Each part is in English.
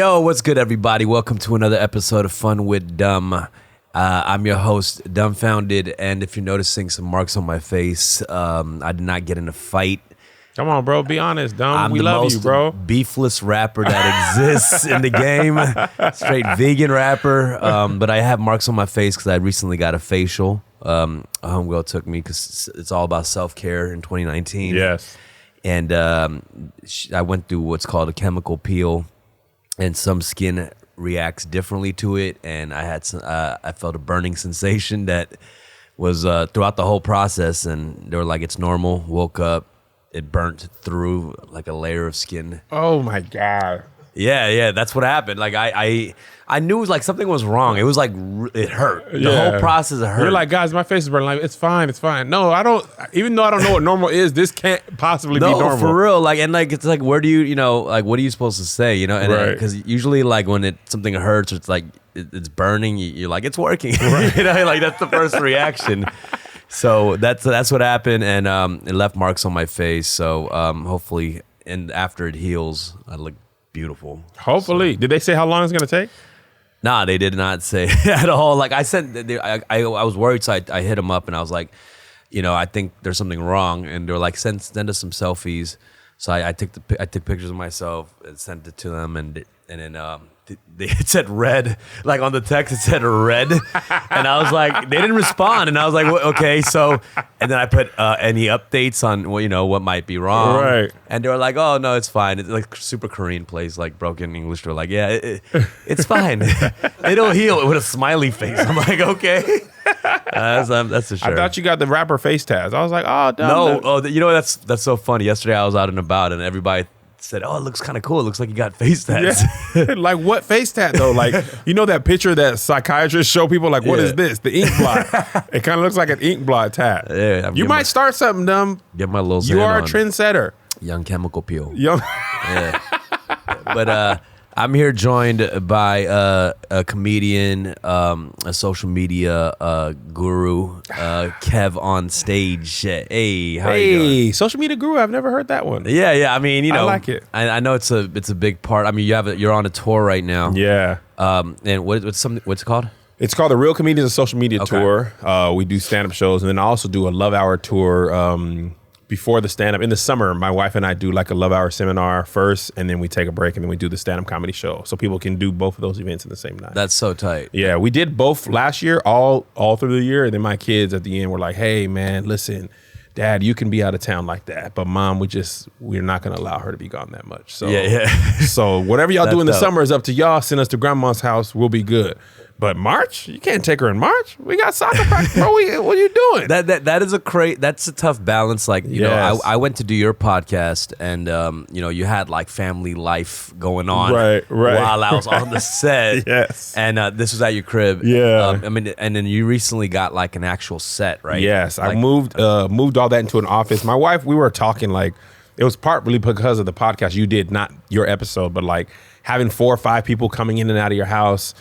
Yo, what's good, everybody? Welcome to another episode of Fun with Dumb. I'm your host, Dumbfounded, and if you're noticing some marks on my face, I did not get in a fight. Come on, bro. Be honest, Dumb. We love you, I'm bro. the most beefless rapper that exists in the game. Straight vegan rapper. But I have marks on my face because I recently got a facial. A homegirl took me because it's all about self-care in 2019. Yes. And I went through what's called a chemical peel, and some skin reacts differently to it. And I had I felt a burning sensation that was throughout the whole process. And they were like, it's normal. Woke up, it burnt through like a layer of skin. Oh my God. Yeah, that's what happened. Like I knew it was like something was wrong. It was like it hurt. The whole process hurt. You're like, guys, my face is burning. Like, it's fine. No, I don't. Even though I don't know what normal is, this can't possibly be normal. No, for real. Like, and like, it's like, where do you like, what are you supposed to say? You know, and right. Because usually, like, when something hurts, or it's like it's burning. You're like, it's working. Right. You know, like that's the first reaction. So that's what happened, and it left marks on my face. So hopefully, and after it heals, I look beautiful. Hopefully. Did they say how long it's gonna take? Nah, they did not say at all. Like I said, I was worried, so I hit them up and I was like, you know, I think there's something wrong, and they were like, send us some selfies. So I took pictures of myself and sent it to them, and then it said red, like on the text it said red, and I was like, they didn't respond, and I was like, well, okay, so, and then I put any updates on what might be wrong, right? And they were like, oh no, it's fine. It's like super Korean place, like broken English. They're like, yeah, it's fine. It'll heal with a smiley face. I'm like, okay. That's for sure. I thought you got the rapper face tats. I was like, oh, dumb. No, that's so funny. Yesterday I was out and about, and everybody said, oh, it looks kind of cool. It looks like you got face tats. Yeah. Like, what face tat, though? Like, you know that picture that psychiatrists show people? Like, what is this? The ink blot. It kind of looks like an ink blot tat. Yeah, you might start something, Dumb. Get my little You are a trendsetter. Young chemical peel. Yeah. But I'm here joined by a comedian, a social media guru, KevOnStage. Hey, how are you doing? Social media guru. I've never heard that one. Yeah. I mean, I like it. I know it's a big part. I mean, you're on a tour right now. Yeah. And what's it called? It's called the Real Comedians of Social Media Tour. We do stand-up shows, and then I also do a Love Hour tour. Before the stand-up, in the summer, my wife and I do like a Love Hour seminar first, and then we take a break, and then we do the stand-up comedy show. So people can do both of those events in the same night. That's so tight. Yeah, we did both last year, all through the year, and then my kids at the end were like, hey, man, listen, Dad, you can be out of town like that, but Mom, we're not going to allow her to be gone that much. So, yeah. So whatever y'all do in the summer is up to y'all. Send us to Grandma's house. We'll be good. But March, you can't take her in March. We got soccer practice, bro. What are you doing? That is that's a tough balance. Like you know, I went to do your podcast, and you had like family life going on, right, while I was on the set. Yes, and this was at your crib. Yeah, I mean, and then you recently got like an actual set, right? Yes, I moved all that into an office. My wife, we were talking like it was partly because of the podcast you did, not your episode, but like having 4 or 5 people coming in and out of your house.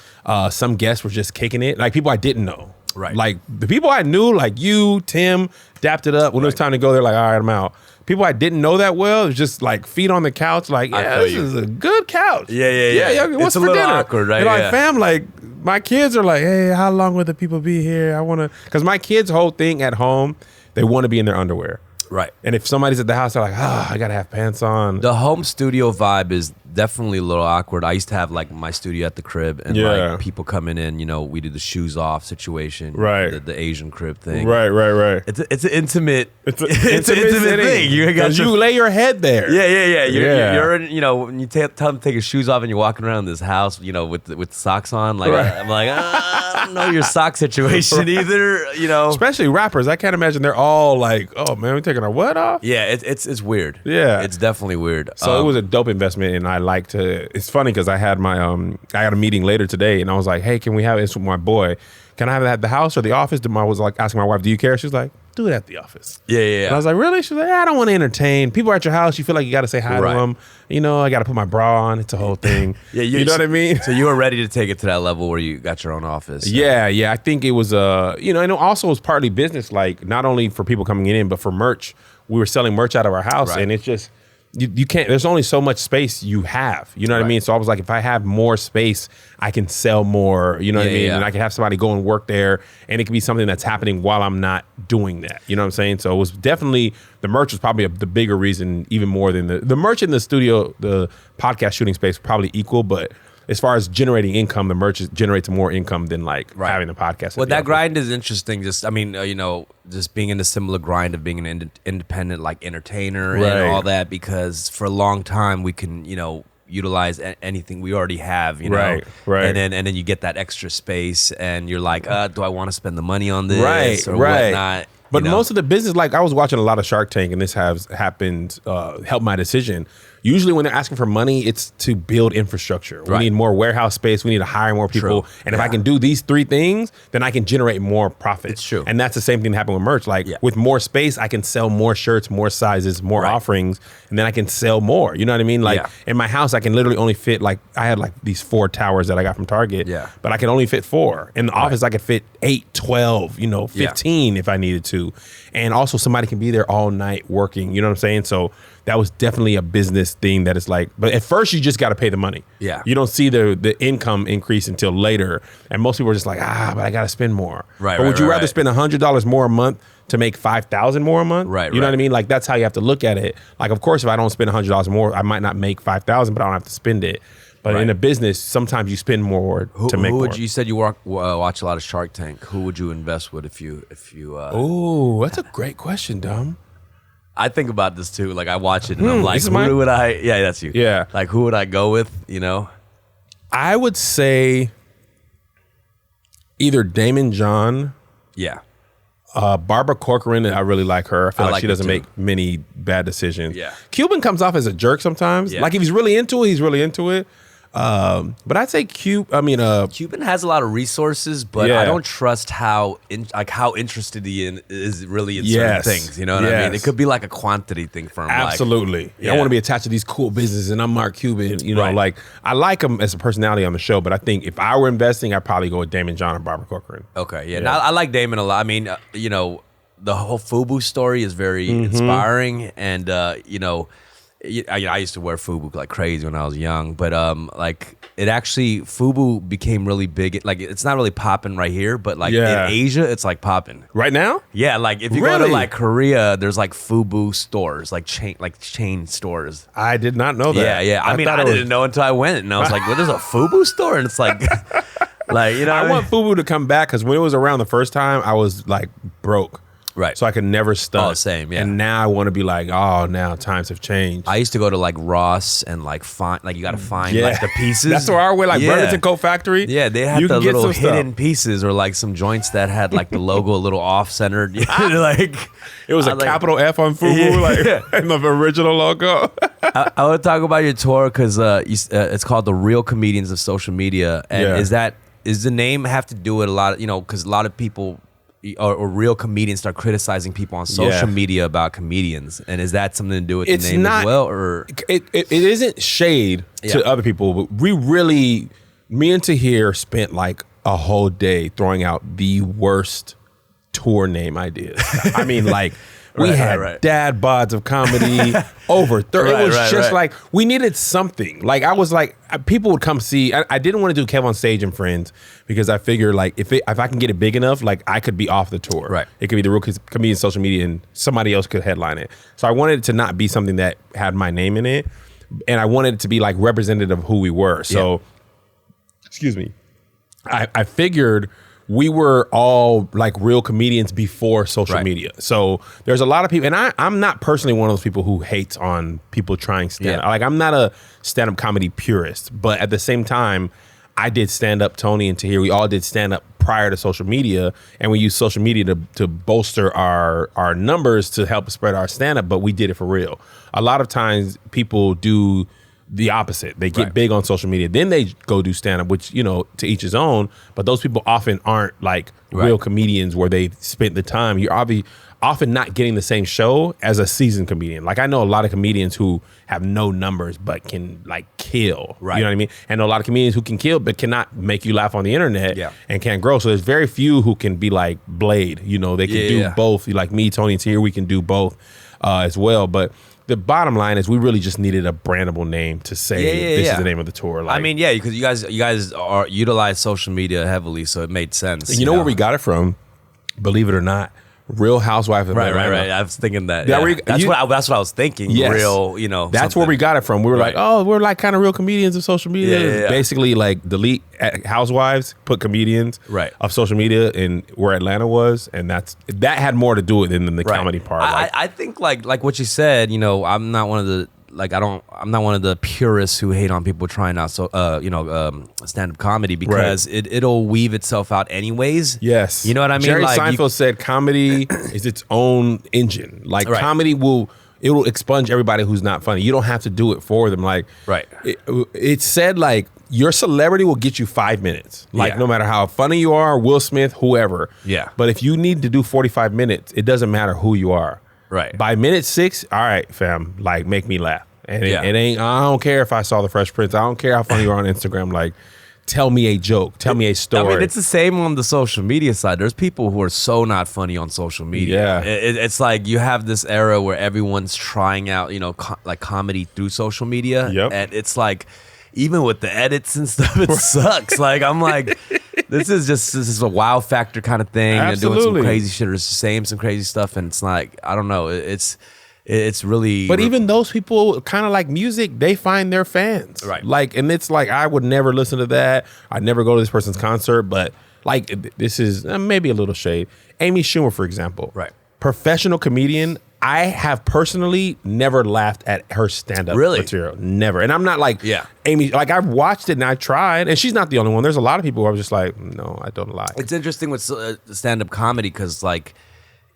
Some guests were just kicking it. Like people I didn't know. Right. Like the people I knew, like you, Tim, dapped it up. When it was time to go, they're like, all right, I'm out. People I didn't know that well, it was just like feet on the couch. Like, yeah, this is a good couch. Yeah. What's for dinner? Awkward, right? And like, fam, like my kids are like, hey, how long will the people be here? I want to, because my kids' whole thing at home, they want to be in their underwear. Right. And if somebody's at the house, they're like, I got to have pants on. The home studio vibe is definitely a little awkward. I used to have like my studio at the crib, and like people coming in, we do the shoes off situation. Right. The Asian crib thing. Right. It's an intimate, it's an intimate thing. You lay your head there. Yeah. You're in, when you tell them to take your shoes off and you're walking around this house, with socks on, like I'm like, I don't know your sock situation either, Especially rappers. I can't imagine they're all like, oh man, we're taking our what off? Yeah, it's weird. Yeah. It's definitely weird. So it was a dope investment, and I like to, it's funny because I had my, I got a meeting later today, and I was like, hey, can we have this with my boy? Can I have it at the house or the office? I was like asking my wife, do you care? She was like, do it at the office. Yeah. And I was like, really? She was like, I don't want to entertain. People are at your house. You feel like you got to say hi to them. I got to put my bra on. It's a whole thing. You know what I mean? So you were ready to take it to that level where you got your own office. So. Yeah. I think it was, and it also was partly business, like not only for people coming in, but for merch. We were selling merch out of our house, and it's just, you can't, there's only so much space you have, you know what I mean? So I was like, if I have more space, I can sell more, you know what I mean? And I can have somebody go and work there, and it can be something that's happening while I'm not doing that, you know what I'm saying? So it was definitely, the merch was probably the bigger reason, even more than the merch in the studio, the podcast shooting space probably equal, but as far as generating income, the merch generates more income than like having the podcast. Well, that grind is interesting. Just, I mean, just being in the similar grind of being an independent like entertainer and all that, because for a long time we can, utilize anything we already have, Right. and then you get that extra space, and you're like, do I want to spend the money on this or whatnot? But most of the business, like I was watching a lot of Shark Tank, and this has happened, helped my decision. Usually when they're asking for money, it's to build infrastructure. We need more warehouse space. We need to hire more people. And if I can do these 3 things, then I can generate more profit. It's true. And that's the same thing that happened with merch. Like with more space, I can sell more shirts, more sizes, more offerings, and then I can sell more. You know what I mean? Like in my house, I can literally only fit I had like these 4 towers that I got from Target, but I can only fit 4. In the office, I could fit 8, 12, 15 if I needed to. And also somebody can be there all night working, you know what I'm saying? So that was definitely a business thing that is like, but at first you just got to pay the money. Yeah. You don't see the income increase until later. And most people are just like, but I got to spend more. Right. But would you rather spend $100 more a month to make $5,000 more a month? Right. You know what I mean? Like that's how you have to look at it. Like, of course, if I don't spend $100 more, I might not make $5,000, but I don't have to spend it. But in a business, sometimes you spend more to make more. You said you watch a lot of Shark Tank. Who would you invest with if you? Oh, that's a great question, Dom. I think about this too. Like I watch it and I'm like, who would I? Yeah, that's you. Yeah. Like who would I go with? I would say either Damon John. Yeah. Barbara Corcoran, I really like her. I feel like she doesn't make many bad decisions. Yeah. Cuban comes off as a jerk sometimes. Yeah. Like if he's really into it, he's really into it. But I'd say Cuban has a lot of resources, but I don't trust how interested he is really in certain things. You know what I mean? It could be like a quantity thing for him. Absolutely. I want to be attached to these cool businesses, and I'm Mark Cuban. Like I like him as a personality on the show, but I think if I were investing, I'd probably go with Damon John or Barbara Corcoran. Okay, yeah. Now, I like Damon a lot. I mean, the whole FUBU story is very inspiring, and I used to wear FUBU like crazy when I was young, but it actually, FUBU became really big. Like it's not really popping right here, but like in Asia, it's like popping right now. Yeah, like if you go to like Korea, there's like FUBU stores, like chain stores. I did not know that. Yeah. I didn't know until I went, and I was like, "Well, there's a FUBU store," and it's like, I want FUBU to come back because when it was around the first time, I was like broke. Right. So I could never stunt. Oh, same, yeah. And now I want to be like, now times have changed. I used to go to like Ross and like find, like you got to find like the pieces. That's where I went, like Burlington Coat Factory. Yeah, they had the little hidden pieces or like some joints that had like the logo a little off-centered. Like it was a capital F on FUBU, and the original logo. I would talk about your tour because it's called The Real Comedians of Social Media. And is the name have to do with a lot of, because a lot of people or real comedians start criticizing people on social media about comedians, and is that something to do with the name as well? Or it isn't shade to other people, but me and Tahir spent like a whole day throwing out the worst tour name ideas. I mean, like we had dad bods of comedy over 30. It was just like we needed something. Like I was like, people would come see. I didn't want to do KevOnStage and Friends because I figured like if I can get it big enough, like I could be off the tour. Right. It could be the Real Comedian Social Media, and somebody else could headline it. So I wanted it to not be something that had my name in it, and I wanted it to be like representative of who we were. So, excuse me, I figured we were all like real comedians before social media. So there's a lot of people, and I'm not personally one of those people who hates on people trying stand-up. Like I'm not a stand-up comedy purist, but at the same time, I did stand-up, Tony and Tahir, we all did stand-up prior to social media, and we used social media to bolster our numbers to help spread our stand-up, but we did it for real. A lot of times people do the opposite. They get big on social media, then they go do stand-up, which, to each his own, but those people often aren't like real comedians where they spent the time. You're often not getting the same show as a seasoned comedian. Like I know a lot of comedians who have no numbers but can like kill. You know what I mean? And know a lot of comedians who can kill but cannot make you laugh on the internet and can't grow. So there's very few who can be like Blade. They can do both. Like me, Tony, and Tahir, we can do both as well. But the bottom line is we really just needed a brandable name to say this is the name of the tour. Like, I mean, yeah, because you guys are utilize social media heavily, so it made sense. You know where we got it from? Believe it or not, Real Housewives of Atlanta. Right. I was thinking that. That's what I was thinking. Yes. Real, That's something. where we got it from. We were like, oh, we're like kind of real comedians of social media. Yeah. Basically, like delete Housewives, put comedians of social media in where Atlanta was, and that had more to do with it than the comedy part. I think like what you said. I'm not one of the I'm not one of the purists who hate on people trying out stand-up comedy because it'll weave itself out anyways. Yes. You know what I mean? Jerry Seinfeld said comedy is its own engine. Like comedy will expunge everybody who's not funny. You don't have to do it for them. Like it said like your celebrity will get you 5 minutes. Like no matter how funny you are, Will Smith, whoever. Yeah. But if you need to do 45 minutes, it doesn't matter who you are. Right. By minute 6, all right, fam, like make me laugh. And it ain't, I don't care if I saw the Fresh Prince. I don't care how funny you are on Instagram. Like, tell me a joke. Tell me a story. I mean, it's the same on the social media side. There's people who are so not funny on social media. Yeah. It's like you have this era where everyone's trying out, like comedy through social media. Yep. And it's like, even with the edits and stuff, it sucks. Like, I'm like, this is a wow factor kind of thing. Absolutely. They're doing some crazy shit or saying some crazy stuff. And it's like, I don't know. It's really. But even those people, kind of like music, they find their fans. Right. Like, and it's like, I would never listen to that. I'd never go to this person's concert. But like, this is maybe a little shade. Amy Schumer, for example. Right. Professional comedian. I have personally never laughed at her stand-up material. Never. And I'm not like Amy. Like, I've watched it and I tried. And she's not the only one. There's a lot of people who are just like, no, I don't like. It's interesting with stand-up comedy because, like,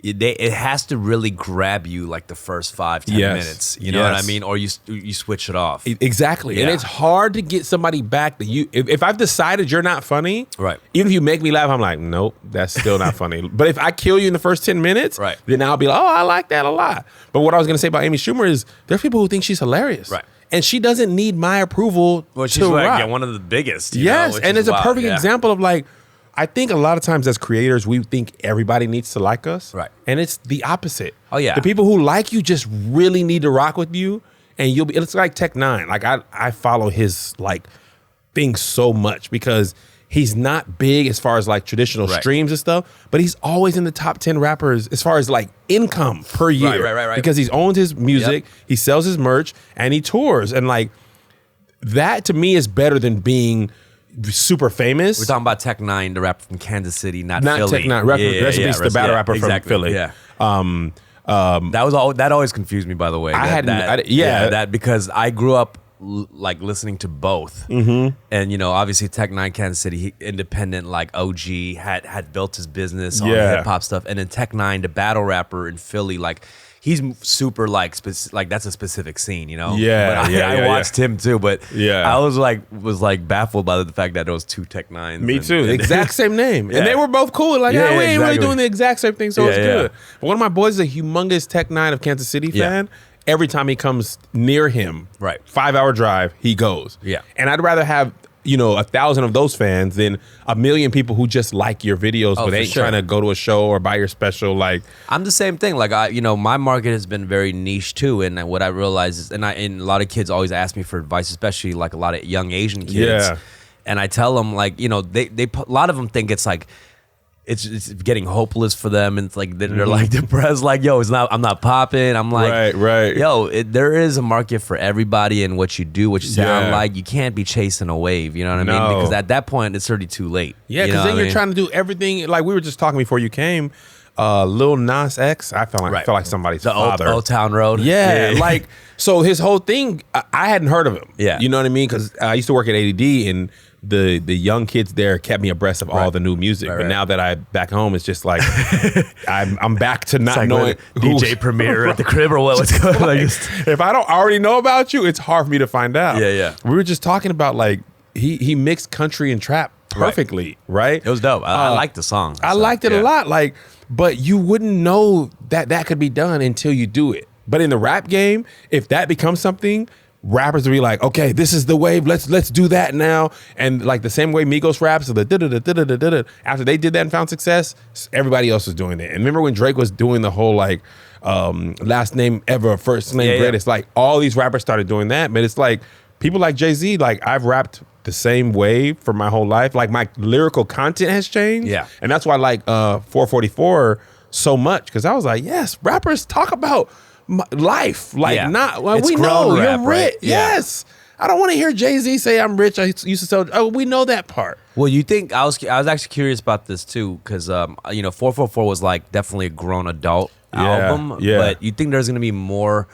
it has to really grab you like the first 5-10 minutes. You know what I mean? Or you switch it off. Exactly. And it's hard to get somebody back that you, if I've decided you're not funny, right? Even if you make me laugh, I'm like, nope, that's still not funny. But if I kill you in the first 10 minutes, then I'll be like, oh, I like that a lot. But what I was going to say about Amy Schumer is there's people who think she's hilarious. Right. And she doesn't need my approval she's to like, rock. one of the biggest. Yes. And it's a perfect example of like, I think a lot of times as creators, we think everybody needs to like us. Right. And it's the opposite. Oh, yeah. The people who like you just really need to rock with you. And you'll be, it's like Tech Nine. Like I follow his like thing so much because he's not big as far as like traditional streams and stuff, but he's always in the top 10 rappers as far as like income per year. Right. Because he's owns his music, he sells his merch, and he tours. And like that to me is better than being super famous. We're talking about Tech Nine, the rapper from Kansas City, not Philly. Tech Nine, the battle rapper from Philly. Yeah. That always confused me, by the way. That because I grew up like listening to both, and obviously Tech Nine, Kansas City, independent, like OG, had built his business on hip hop stuff, and then Tech Nine, the battle rapper in Philly, like. He's super like that's a specific scene, I watched him too, but I was like baffled by the fact that there was two Tech Nines. Me too. The exact same name, and they were both cool. Like, we ain't really doing the exact same thing, so it's good. But one of my boys is a humongous Tech Nine of Kansas City fan. Every time he comes near him, 5-hour drive, he goes. Yeah, and I'd rather have 1,000 of those fans than 1 million people who just like your videos but ain't trying to go to a show or buy your special. Like, I'm the same thing. Like, my market has been very niche too, and what I realize is, and a lot of kids always ask me for advice, especially like a lot of young Asian kids. Yeah. And I tell them, like, they a lot of them think it's like it's getting hopeless for them, and it's like they're like depressed, like, yo, I'm not popping. I'm like, yo, there is a market for everybody, and what you do, what you sound like, you can't be chasing a wave, you know what I mean? Because at that point it's already too late. Yeah, because then you're trying to do everything. Like we were just talking before you came, Lil Nas X, I felt like somebody's father. Old Town Road. Yeah, like, so his whole thing, I hadn't heard of him. Yeah, you know what I mean? Because I used to work at ADD, and the young kids there kept me abreast of all the new music. But now that I'm back home, it's just like I'm back to not knowing DJ Premier at the crib or what's going on. If I don't already know about you, it's hard for me to find out. Yeah. We were just talking about like he mixed country and trap perfectly, right? It was dope. I liked the song. I liked it a lot. Like, but you wouldn't know that could be done until you do it. But in the rap game, if that becomes something, rappers would be like, okay, this is the wave. Let's do that now. And like the same way Migos raps, so the da-da-da-da-da-da-da. After they did that and found success, everybody else was doing it. And remember when Drake was doing the whole like last name ever, first name greatest, like all these rappers started doing that. But it's like people like Jay-Z, like I've rapped the same way for my whole life. Like my lyrical content has changed. Yeah. And that's why I like 444 so much, because I was like, yes, rappers talk about life, like not like, we know rap, you're rich. right? Yes, I don't want to hear Jay-Z say I'm rich. I used to sell. Oh, we know that part. Well, you think I was actually curious about this too, because 444 was like definitely a grown adult album. Yeah. But you think there's gonna be more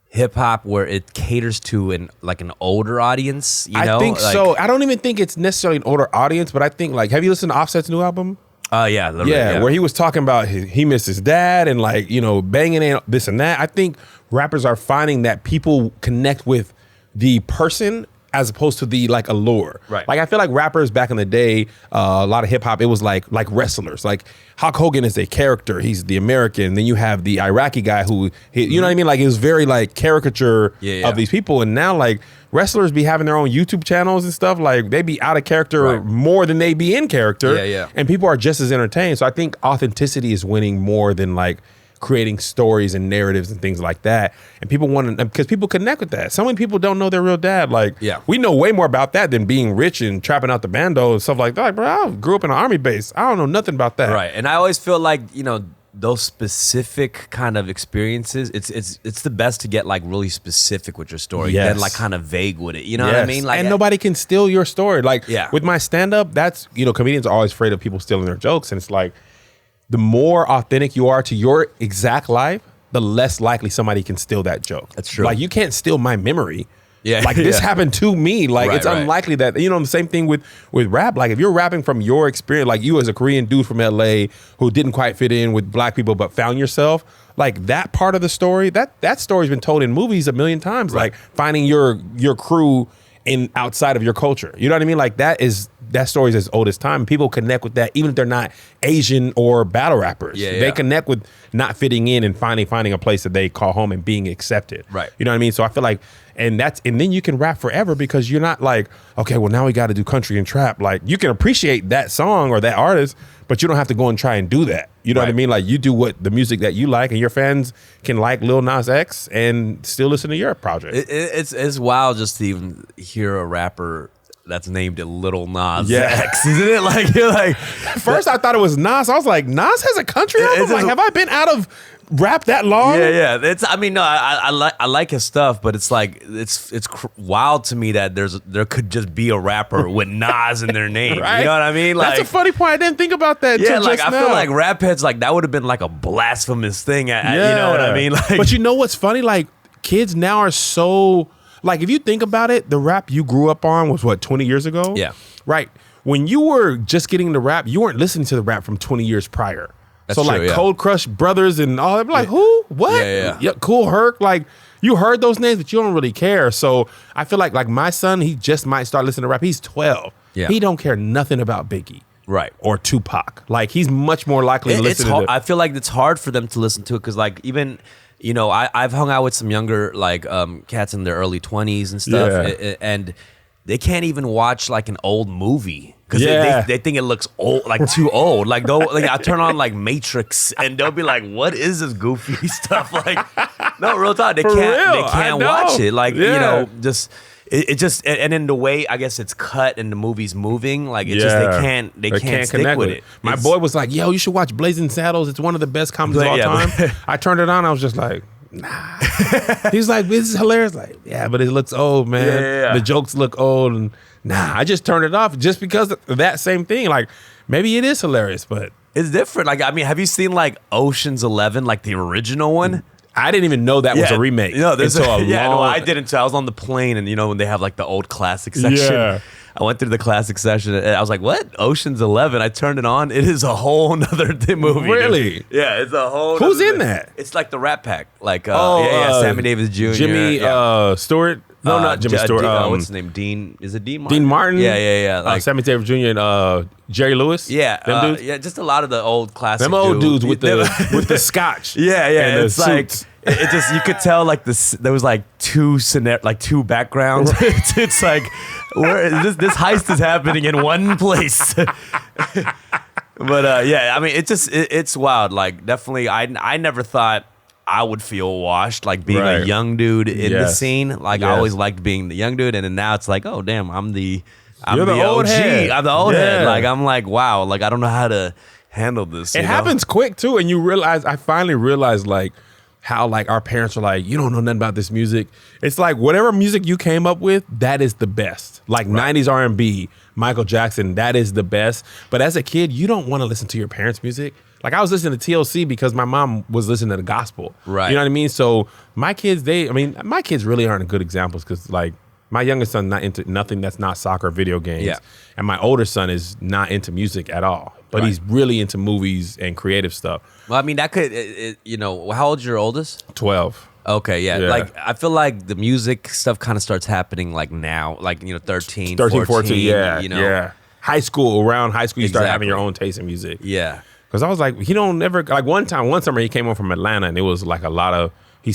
hip hop where it caters to an older audience? I think so. I don't even think it's necessarily an older audience, but I think like, have you listened to Offset's new album? Yeah, where he was talking about he missed his dad and like, banging in this and that. I think rappers are finding that people connect with the person as opposed to the like allure. Right. Like I feel like rappers back in the day, a lot of hip hop, it was like wrestlers. Like Hulk Hogan is a character. He's the American. Then you have the Iraqi guy who, you know what I mean? Like it was very like caricature of these people. And now like wrestlers be having their own YouTube channels and stuff. Like they be out of character more than they be in character. And people are just as entertained. So I think authenticity is winning more than like creating stories and narratives and things like that. And people want to, because people connect with that. So many people don't know their real dad. Like, we know way more about that than being rich and trapping out the bando and stuff like that. Like, bro, I grew up in an army base. I don't know nothing about that. Right. And I always feel like, those specific kind of experiences, it's the best to get like really specific with your story than like kind of vague with it. You know what I mean? Like, and nobody can steal your story. Like with my stand-up, that's, comedians are always afraid of people stealing their jokes. And it's like, the more authentic you are to your exact life, the less likely somebody can steal that joke. That's true. Like you can't steal my memory. Yeah. Like this happened to me. Like it's unlikely that, the same thing with rap. Like if you're rapping from your experience, like you as a Korean dude from LA who didn't quite fit in with black people but found yourself, like that part of the story, that story's been told in movies a million times. Like finding your crew in outside of your culture. You know what I mean? Like that story's as old as time. People connect with that, even if they're not Asian or battle rappers. They connect with not fitting in and finding a place that they call home and being accepted. Right. You know what I mean? So I feel like, and then you can rap forever because you're not like, okay, well now we got to do country and trap. Like you can appreciate that song or that artist, but you don't have to go and try and do that. You know what I mean? Like you do what the music that you like, and your fans can like Lil Nas X and still listen to your project. It's wild just to even hear a rapper that's named it Lil Nas X, isn't it? Like you're like, first I thought it was Nas. I was like, Nas has a country album. Like, have I been out of rap that long? Yeah. I like his stuff, but it's like it's wild to me that there could just be a rapper with Nas in their name. Right? You know what I mean? Like, that's a funny point. I didn't think about that. Yeah, like I now. feel like rap heads, like that would have been like a blasphemous thing. You know what I mean? Like, but you know what's funny? Like kids now are so. Like, if you think about it, the rap you grew up on was, 20 years ago? Yeah. Right. When you were just getting the rap, you weren't listening to the rap from 20 years prior. That's so, true, like, Cold Crush Brothers and all that. Like, who? What? Yeah. Cool Herc. Like, you heard those names, but you don't really care. So, I feel like my son, he just might start listening to rap. He's 12. Yeah. He don't care nothing about Biggie. Right. Or Tupac. Like, he's much more likely to listen to it. I feel like it's hard for them to listen to it because, like, even... I've hung out with some younger like cats in their early 20s and stuff, and they can't even watch like an old movie because they think it looks old, like too old. Like I turn on like Matrix and they'll be like, "What is this goofy stuff?" Like, no, real talk, they can't watch it. Like just. It just and in the way I guess it's cut and the movie's moving, like it just they can't stick with it. My boy was like, "Yo, you should watch Blazing Saddles. It's one of the best comedies of all time." I turned it on. I was just like, "Nah." He's like, "This is hilarious." Like, yeah, but it looks old, man. The jokes look old, and I just turned it off just because of that same thing. Like, maybe it is hilarious, but it's different. Like, I mean, have you seen like Ocean's 11, like the original one? I didn't even know that was a remake. No, I didn't. So I was on the plane, and when they have like the old classic section, I went through the classic section, and I was like, "What? Ocean's 11?" I turned it on. It is a whole nother movie. Really? Dude. Yeah, it's a whole. Who's in that? It's like the Rat Pack, like Sammy Davis Jr., Jimmy Stewart. No, not Jimmy Stewart. What's his name? Dean? Is it Dean Martin? Dean Martin? Yeah. Like Sammy Davis Jr. and Jerry Lewis? Yeah. Them dudes? Yeah, just a lot of the old classic Them old dudes with the scotch. Yeah. And it's like, it just, you could tell like this, there was like two backgrounds. It's like, this heist is happening in one place. But yeah, I mean, it's wild. Like, definitely, I never thought I would feel washed, like being a young dude in the scene. Like, I always liked being the young dude, and then now it's like, oh damn, I'm the old OG. head. I'm the old head. Like, I'm like, wow, like I don't know how to handle this. It happens quick too, and you realize. I finally realized like how like our parents are like, you don't know nothing about this music. It's like whatever music you came up with, that is the best. Like 90s R&B, Michael Jackson, that is the best. But as a kid, you don't want to listen to your parents' music. Like I was listening to TLC because my mom was listening to the gospel. Right. You know what I mean? So my kids, my kids really aren't good examples because like my youngest son's not into nothing that's not soccer or video games. Yeah. And my older son is not into music at all. But he's really into movies and creative stuff. Well, I mean, that could, you know, how old's your oldest? 12. Okay, yeah. Like, I feel like the music stuff kind of starts happening like now, like, you know, 13, 14, yeah, you know. Yeah. Around high school, you start having your own taste in music. Yeah. Because I was like, one summer he came home from Atlanta and it was like a lot of, he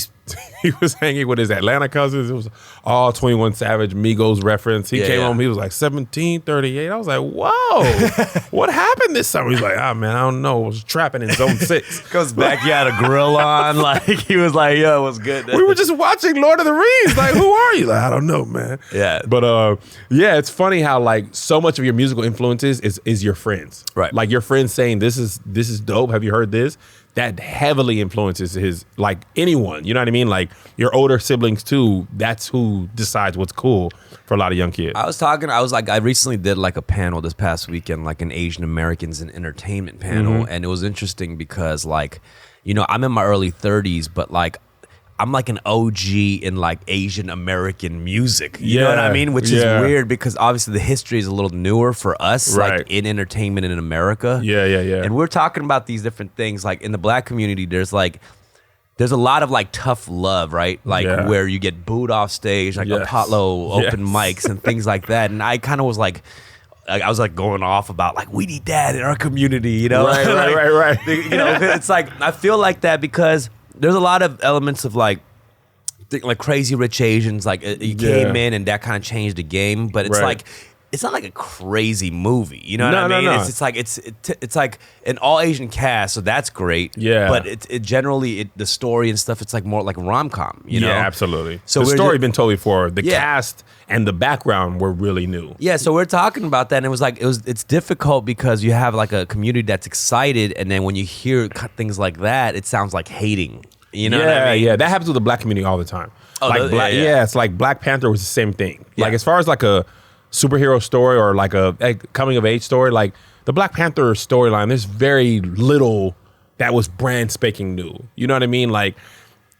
was hanging with his Atlanta cousins. It was all 21 Savage, Migos reference. He came home, he was like 17, 38. I was like, whoa, what happened this summer? He's like, man, I don't know. I was trapping in zone 6. Goes back, he had a grill on. Like, he was like, yo, what's good? We were just watching Lord of the Rings. Like, who are you? Like, I don't know, man. Yeah. But yeah, it's funny how like so much of your musical influences is your friends. Right. Like your friends saying, this is dope. Have you heard this? That heavily influences his, like anyone, you know what I mean? Like your older siblings too, that's who decides what's cool for a lot of young kids. I recently did like a panel this past weekend, like an Asian Americans in entertainment panel. And it was interesting because like, you know, I'm in my early 30s, but like, I'm like an OG in like Asian American music. You know what I mean? Which is weird because obviously the history is a little newer for us, like in entertainment in America. Yeah. And we're talking about these different things. Like in the black community, there's a lot of like tough love, right? Like where you get booed off stage, like Apollo open mics and things like that. And I kind of was like, I was like going off about like, we need that in our community, you know? Right. You know, it's like, I feel like that because there's a lot of elements of like Crazy Rich Asians. Like you came in and that kind of changed the game, but it's like it's not like a crazy movie. You know what I mean? No. It's like it's like an all Asian cast, so that's great. Yeah, but it generally the story and stuff. It's like more like a rom-com. You know? Yeah, absolutely. So the story had been told before. The cast and the background were really new. Yeah, so we're talking about that, and it was like it's difficult because you have like a community that's excited, and then when you hear things like that, it sounds like hating. You know what I mean? Yeah, that happens with the black community all the time. Oh, like it's like Black Panther was the same thing. Like as far as like a superhero story or like a coming of age story, like the Black Panther storyline, there's very little that was brand spanking new. You know what I mean? Like,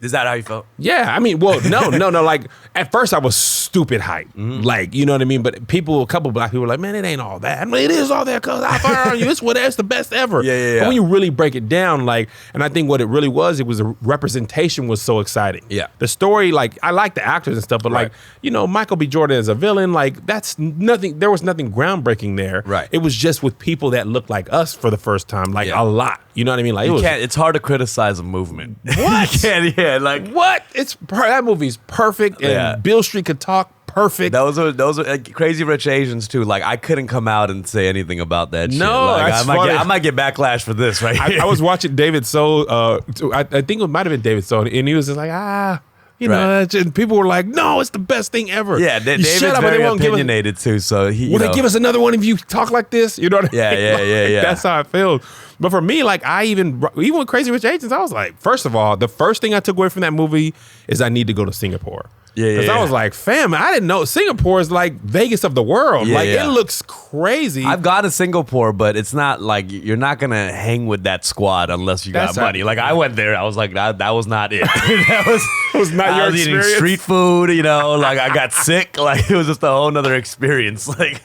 is that how you felt? Yeah, I mean, well, no. Like at first I was stupid hype. Like, you know what I mean? But a couple black people were like, man, it ain't all that. I mean, it is all that because I fire on you. It's the best ever. Yeah. But when you really break it down, like, and I think what it really was, it was a representation was so exciting. Yeah. The story, like, I like the actors and stuff, but like, you know, Michael B. Jordan as a villain, like, that's nothing. There was nothing groundbreaking there. Right. It was just with people that looked like us for the first time, like a lot. You know what I mean? Like, it's hard to criticize a movement. What? Yeah, like what? That movie's perfect, and Bill Street could talk perfect. Those are Crazy Rich Asians too. Like I couldn't come out and say anything about that. No, shit. Like, that's I might get backlash for this, right? I was watching David So. I think it might have been David So, and he was just like, you know, and people were like, "No, it's the best thing ever." Yeah, David's very opinionated too. So they give us another one if you talk like this? You know what I mean? Yeah. That's how I feel. But for me, like even with Crazy Rich Asians, I was like, first of all, the first thing I took away from that movie is I need to go to Singapore. Because I was like, fam, I didn't know Singapore is like Vegas of the world. It looks crazy. I've gone to Singapore, but it's not like you're not gonna hang with that squad unless you got money. Like I went there, I was like, that was not it. that was not your experience. Eating street food, you know. Like I got sick. Like it was just a whole nother experience. Like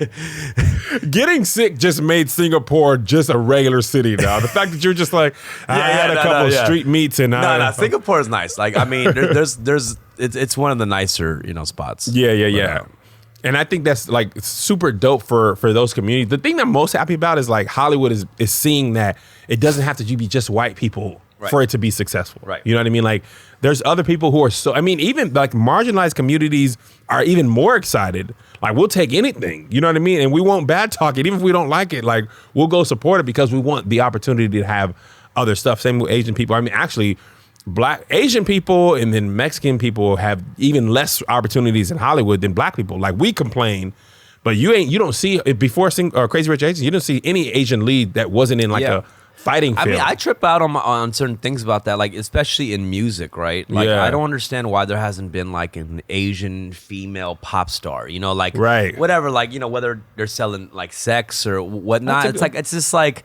getting sick just made Singapore just a regular city now. The fact that you're just like, I had a couple of street meats and no, Singapore is nice. Like I mean, there's. It's one of the nicer, you know, spots. Yeah. And I think that's like super dope for those communities. The thing that I'm most happy about is like Hollywood is seeing that it doesn't have to be just white people for it to be successful. Right. You know what I mean? Like there's other people who are so, I mean, even like marginalized communities are even more excited. Like we'll take anything, you know what I mean? And we won't bad talk it. Even if we don't like it, like we'll go support it because we want the opportunity to have other stuff. Same with Asian people. I mean, actually Black Asian people and then Mexican people have even less opportunities in Hollywood than Black people. Like we complain, but you don't see before Crazy Rich Asians, you didn't see any Asian lead that wasn't in like a fighting film. I mean, I trip out on certain things about that, like especially in music, right? Like I don't understand why there hasn't been like an Asian female pop star, you know, like whatever, like, you know, whether they're selling like sex or whatnot. It's just like,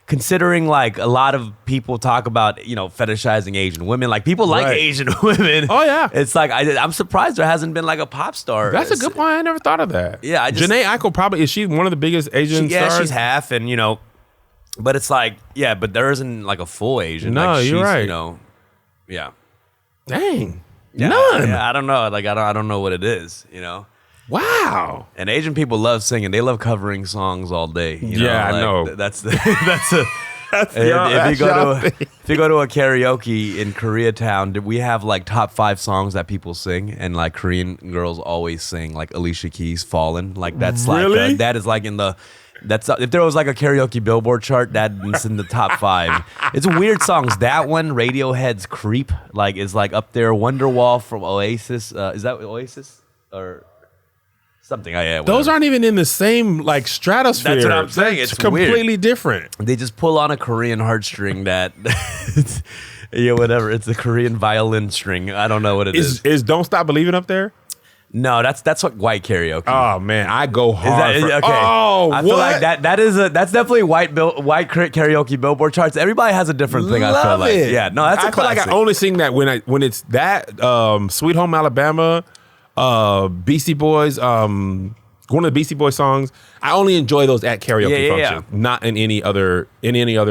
considering like a lot of people talk about, you know, fetishizing Asian women, like people like Asian women. Oh yeah, it's like I'm surprised there hasn't been like a pop star. That's a good point. I never thought of that. Yeah, Janae Aiko probably is she one of the biggest Asian stars? Yeah, she's half, and you know, but it's like but there isn't like a full Asian. No, like, you're right. You know, dang, none. Yeah, I don't know. Like I don't know what it is. You know. Wow. And Asian people love singing. They love covering songs all day. You know? I know. If you go to a karaoke in Koreatown, we have like top 5 songs that people sing, and like Korean girls always sing like Alicia Keys' "Fallen." Like that's really? like that is like in the. That's if there was like a karaoke Billboard chart, that's in the top 5. It's weird songs. That one, Radiohead's "Creep," like is like up there. Wonderwall from Oasis. Is that Oasis or? Something. Those aren't even in the same like stratosphere. That's what I'm saying. It's completely weird. Different. They just pull on a Korean heartstring that, whatever. It's a Korean violin string. I don't know what it is. Is "Don't Stop Believing" up there? No, that's what white karaoke. Oh man, I go hard. Okay. I feel like that's definitely white karaoke Billboard charts. Everybody has a different thing. I feel like. Yeah, no, that's a classic. I feel like I only sing that when it's that "Sweet Home Alabama." Beastie Boys, one of the Beastie Boys songs. I only enjoy those at karaoke functions, not in any other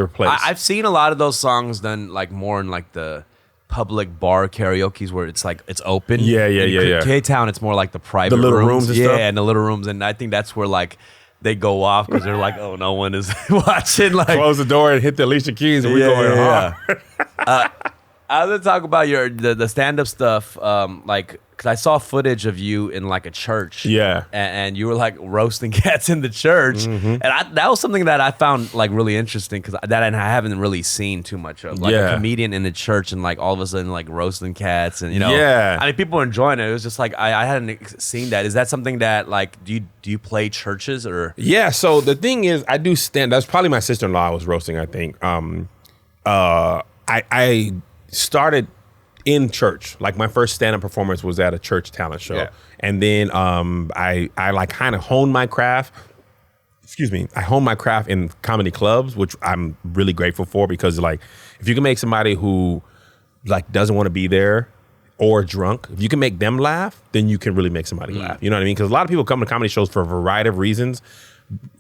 place. I've seen a lot of those songs done like more in like the public bar karaoke's where it's like it's open. Yeah. K-Town, it's more like the private little rooms and stuff. Yeah, and the little rooms, and I think that's where like they go off because they're like, oh, no one is watching. Like close the door and hit the Alicia Keys, and we going hard. I was gonna talk about the stand-up stuff, like. Because I saw footage of you in like a church, and you were like roasting cats in the church, and that was something that I found like really interesting because I haven't really seen too much of, like a comedian in the church and like all of a sudden like roasting cats, and you know, I mean people were enjoying it. It was just like I hadn't seen that. Is that something that like do you play churches or? Yeah. So the thing is, I do stand. That's probably my sister-in-law I was roasting. I think. I started in church. Like my first stand-up performance was at a church talent show. And then I like kind of honed my craft. I honed my craft in comedy clubs, which I'm really grateful for because like if you can make somebody who like doesn't want to be there or drunk, if you can make them laugh, then you can really make somebody laugh. You know what I mean? Because a lot of people come to comedy shows for a variety of reasons.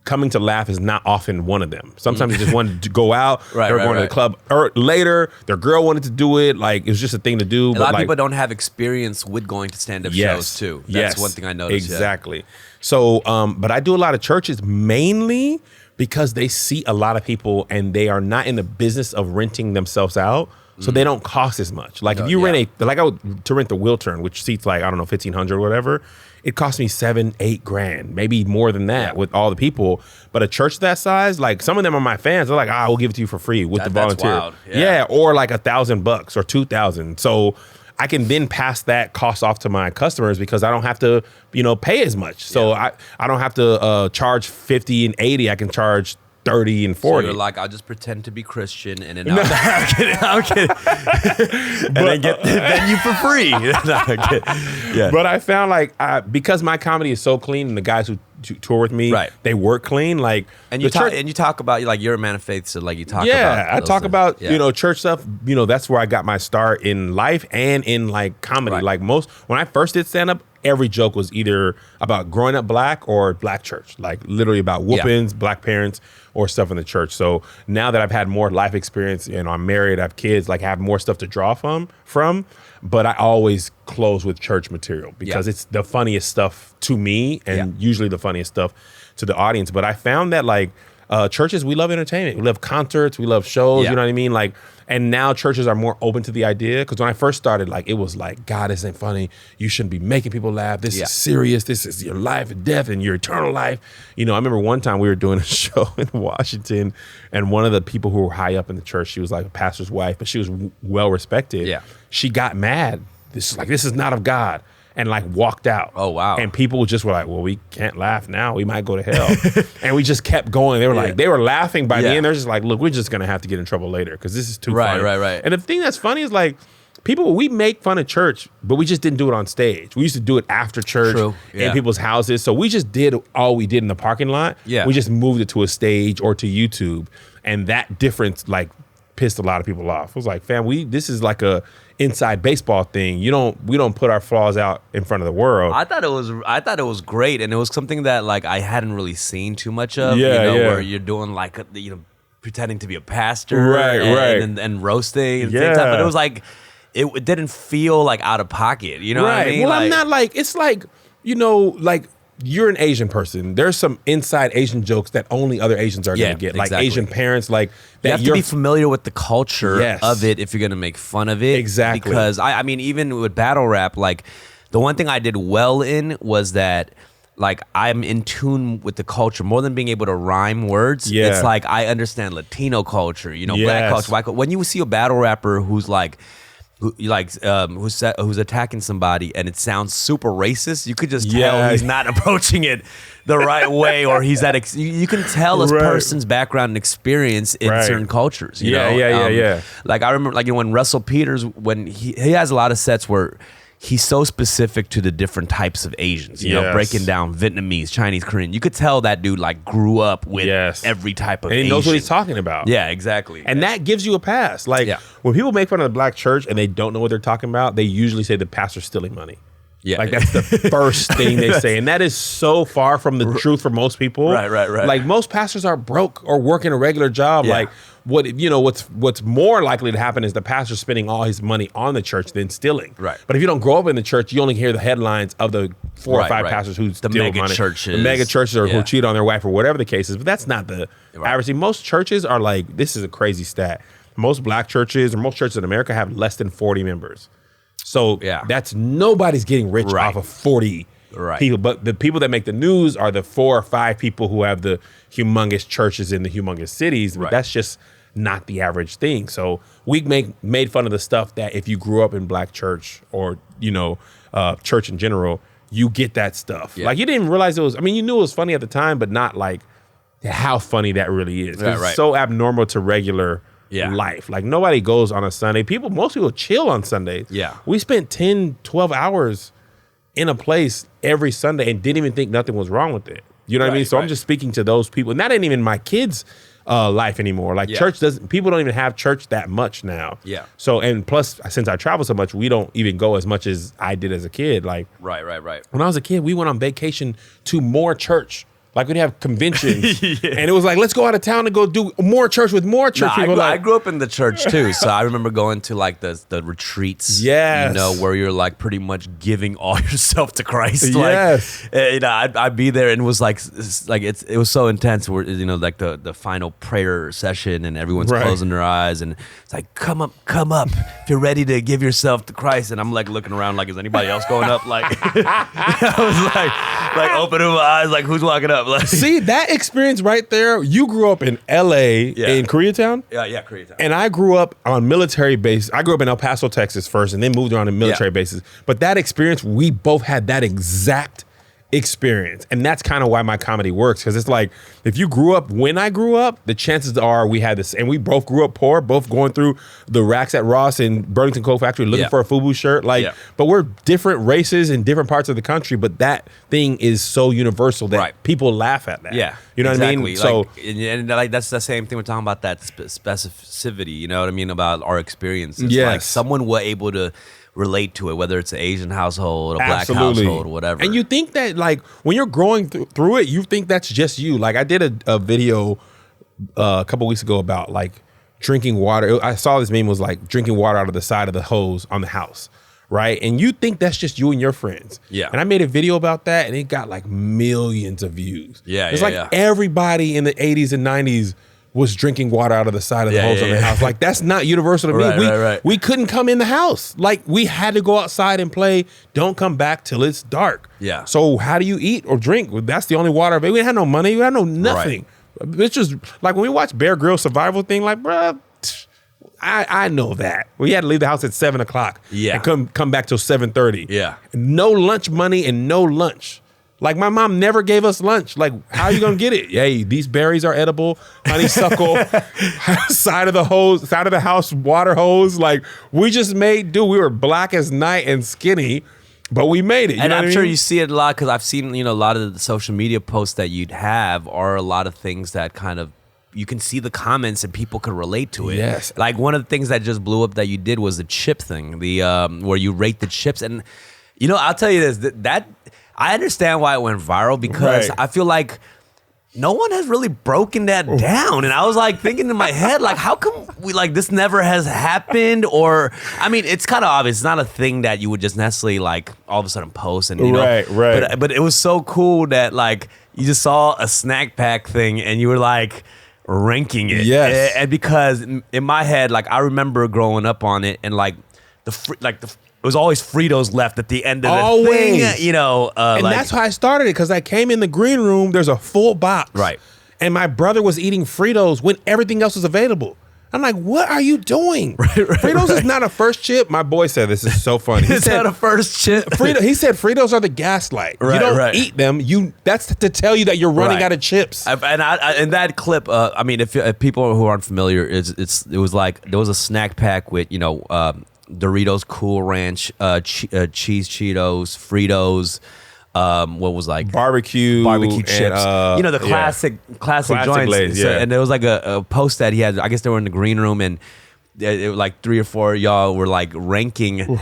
Coming to laugh is not often one of them. Sometimes they just wanted to go out. They're going to the club later. Their girl wanted to do it. Like it was just a thing to do. A lot of people don't have experience with going to stand-up shows too. That's one thing I noticed. Exactly. So, but I do a lot of churches mainly because they see a lot of people and they are not in the business of renting themselves out. So they don't cost as much. Like if you rent to rent the Wiltern, which seats like, I don't know, 1,500 or whatever, it cost me $7-8 grand, maybe more than that with all the people. But a church that size, like some of them are my fans. They're like, we'll give it to you for free with the volunteer. That's wild. Yeah, or like $1,000 or $2,000. So I can then pass that cost off to my customers because I don't have to, pay as much. So I don't have to charge 50 and 80. I can charge 30 and 40. So you're like, I'll just pretend to be Christian and then I'm kidding. And then get the venue for free. But I found like, because my comedy is so clean and the guys who tour with me, they work clean. Like, and you talk about like you're a man of faith, so like you talk about. Yeah, I talk about church stuff. That's where I got my start in life and in like comedy. Like when I first did stand up, every joke was either about growing up black or black church, like literally about whoopings, black parents, or stuff in the church. So now that I've had more life experience, I'm married, I have kids, like I have more stuff to draw from, but I always close with church material because it's the funniest stuff to me and usually the funniest stuff to the audience. But I found that like churches, we love entertainment. We love concerts. We love shows. Yeah. You know what I mean? Like, and now churches are more open to the idea. Because when I first started, like, it was like, God, this ain't funny. You shouldn't be making people laugh. This is serious. This is your life and death and your eternal life. You know, I remember one time we were doing a show in Washington, and one of the people who were high up in the church, she was like a pastor's wife, but she was well respected. Yeah. She got mad. This is not of God. And like walked out. Oh, wow. And people just were like, well, we can't laugh now. We might go to hell. And we just kept going. They were like, they were laughing by the end. They're just like, look, we're just going to have to get in trouble later because this is too funny. Right. And the thing that's funny is like, we make fun of church, but we just didn't do it on stage. We used to do it after church in people's houses. So we just did all we did in the parking lot. Yeah. We just moved it to a stage or to YouTube. And that difference like pissed a lot of people off. It was like, fam, this is like a inside baseball thing. We don't put our flaws out in front of the world. I thought it was great, and it was something that like I hadn't really seen too much of. Where you're doing like pretending to be a pastor, and roasting at the same time. But it was like it didn't feel like out of pocket. You know what I mean? Well, I'm not like, it's like, like you're an Asian person. There's some inside Asian jokes that only other Asians are going to get. Like Asian parents, like that. You have to be familiar with the culture of it if you're going to make fun of it. Exactly. Because I mean, even with battle rap, like the one thing I did well in was that like I'm in tune with the culture more than being able to rhyme words. Yeah. It's like I understand Latino culture, black culture, white culture. When you see a battle rapper who's like, who's attacking somebody and it sounds super racist, you could just tell he's not approaching it the right way, or he's you can tell this person's background and experience in certain cultures. You know? Like I remember, like when Russell Peters, when he has a lot of sets where he's so specific to the different types of Asians, breaking down Vietnamese, Chinese, Korean. You could tell that dude like grew up with every type of Asian. And he knows what he's talking about. Yeah, exactly. And that gives you a pass. Like when people make fun of the black church and they don't know what they're talking about, they usually say the pastor's stealing money. Yeah. Like that's the first thing they say. And that is so far from the truth for most people. Right. Like most pastors are broke or working a regular job. Like what's more likely to happen is the pastor spending all his money on the church than stealing. Right. But if you don't grow up in the church, you only hear the headlines of the 4 or 5 pastors who steal money. The mega churches or who cheat on their wife or whatever the case is. But that's not the average. Most churches are like, this is a crazy stat. Most black churches or most churches in America have less than 40 members. So that's nobody's getting rich off of 40 people. But the people that make the news are the 4 or 5 people who have the humongous churches in the humongous cities. But that's just not the average thing. So we made fun of the stuff that if you grew up in black church or, church in general, you get that stuff. Like you didn't realize it was, you knew it was funny at the time, but not like how funny that really is. It's so abnormal to regular life. Like nobody goes on a Sunday. Most people chill on Sundays. Yeah. We spent 10, 12 hours in a place every Sunday and didn't even think nothing was wrong with it. You know what I mean? So I'm just speaking to those people. And that ain't even my kids' life anymore. Like people don't even have church that much now. Yeah. So, and plus, since I travel so much, we don't even go as much as I did as a kid. Like, right. When I was a kid, we went on vacation to more church. Like we'd have conventions, and it was like, let's go out of town and go do more church with more church people. I grew up in the church too, so I remember going to like the retreats. Yes, where you're like pretty much giving all yourself to Christ. Yes, I'd be there, and it was it was so intense. Where like the final prayer session, and everyone's closing their eyes, and it's like, come up, if you're ready to give yourself to Christ. And I'm like looking around, like, is anybody else going up? Like, I was like opening my eyes, like, who's walking up? Like, see that experience right there. You grew up in L.A. in Koreatown. Yeah, Koreatown. And I grew up on military base. I grew up in El Paso, Texas first, and then moved around to military bases. But that experience, we both had that exact experience, and that's kind of why my comedy works, because it's like if you grew up when I grew up, the chances are we had this, and we both grew up poor, both going through the racks at Ross and Burlington Coat Factory looking for a FUBU shirt, but we're different races in different parts of the country, but that thing is so universal that people laugh at that. You know what I mean? So and that's the same thing we're talking about, that specificity, you know what I mean, about our experiences. Like someone were able to relate to it, whether it's an Asian household, a black household, or whatever. And you think that, like, when you're growing through it, you think that's just you. Like, I did a video a couple weeks ago about, like, drinking water. I saw this meme was, like, drinking water out of the side of the hose on the house, right? And you think that's just you and your friends. Yeah. And I made a video about that, and it got like millions of views. Yeah, it's like everybody in the 80s and 90s was drinking water out of the side of the hose in the house. Like, that's not universal to me. We couldn't come in the house. Like, we had to go outside and play. Don't come back till it's dark. Yeah. So how do you eat or drink? Well, that's the only water. We didn't have no money. We had no nothing. Right. It's just like when we watch Bear Grylls survival thing, like, bruh, I know that. We had to leave the house at 7 o'clock. Yeah. And come back till 7:30. Yeah. No lunch money and no lunch. Like, my mom never gave us lunch. Like, how are you gonna get it? Hey, these berries are edible. Honeysuckle, side of the house water hose. Like, we just made do. We were black as night and skinny, but we made it. And I'm sure you see it a lot because I've seen, a lot of the social media posts that you'd have are a lot of things that kind of, you can see the comments and people could relate to it. Yes. Like, one of the things that just blew up that you did was the chip thing, where you rate the chips. And, I'll tell you this, that I understand why it went viral because I feel like no one has really broken that down. And I was like thinking in my head, like, how come this never has happened? Or, I mean, it's kind of obvious. It's not a thing that you would just necessarily like all of a sudden post and, Right. But it was so cool that like you just saw a snack pack thing and you were like ranking it. Yes. And because in my head, like I remember growing up on it and like it was always Fritos left at the end of the thing, and that's how I started it, because I came in the green room, there's a full box. Right. And my brother was eating Fritos when everything else was available. I'm like, what are you doing? Fritos is not a first chip. My boy said, this is so funny. It's not a first chip. He said Fritos are the gaslight. You don't eat them. That's to tell you that you're running out of chips. And in that clip, I mean, if people who aren't familiar, it was like there was a snack pack with Doritos, Cool Ranch, cheese Cheetos, Fritos. What was like barbecue chips? The classic joints. Lays, yeah. And there was like a post that he had. I guess they were in the green room, and it was like 3 or 4 of y'all were like ranking,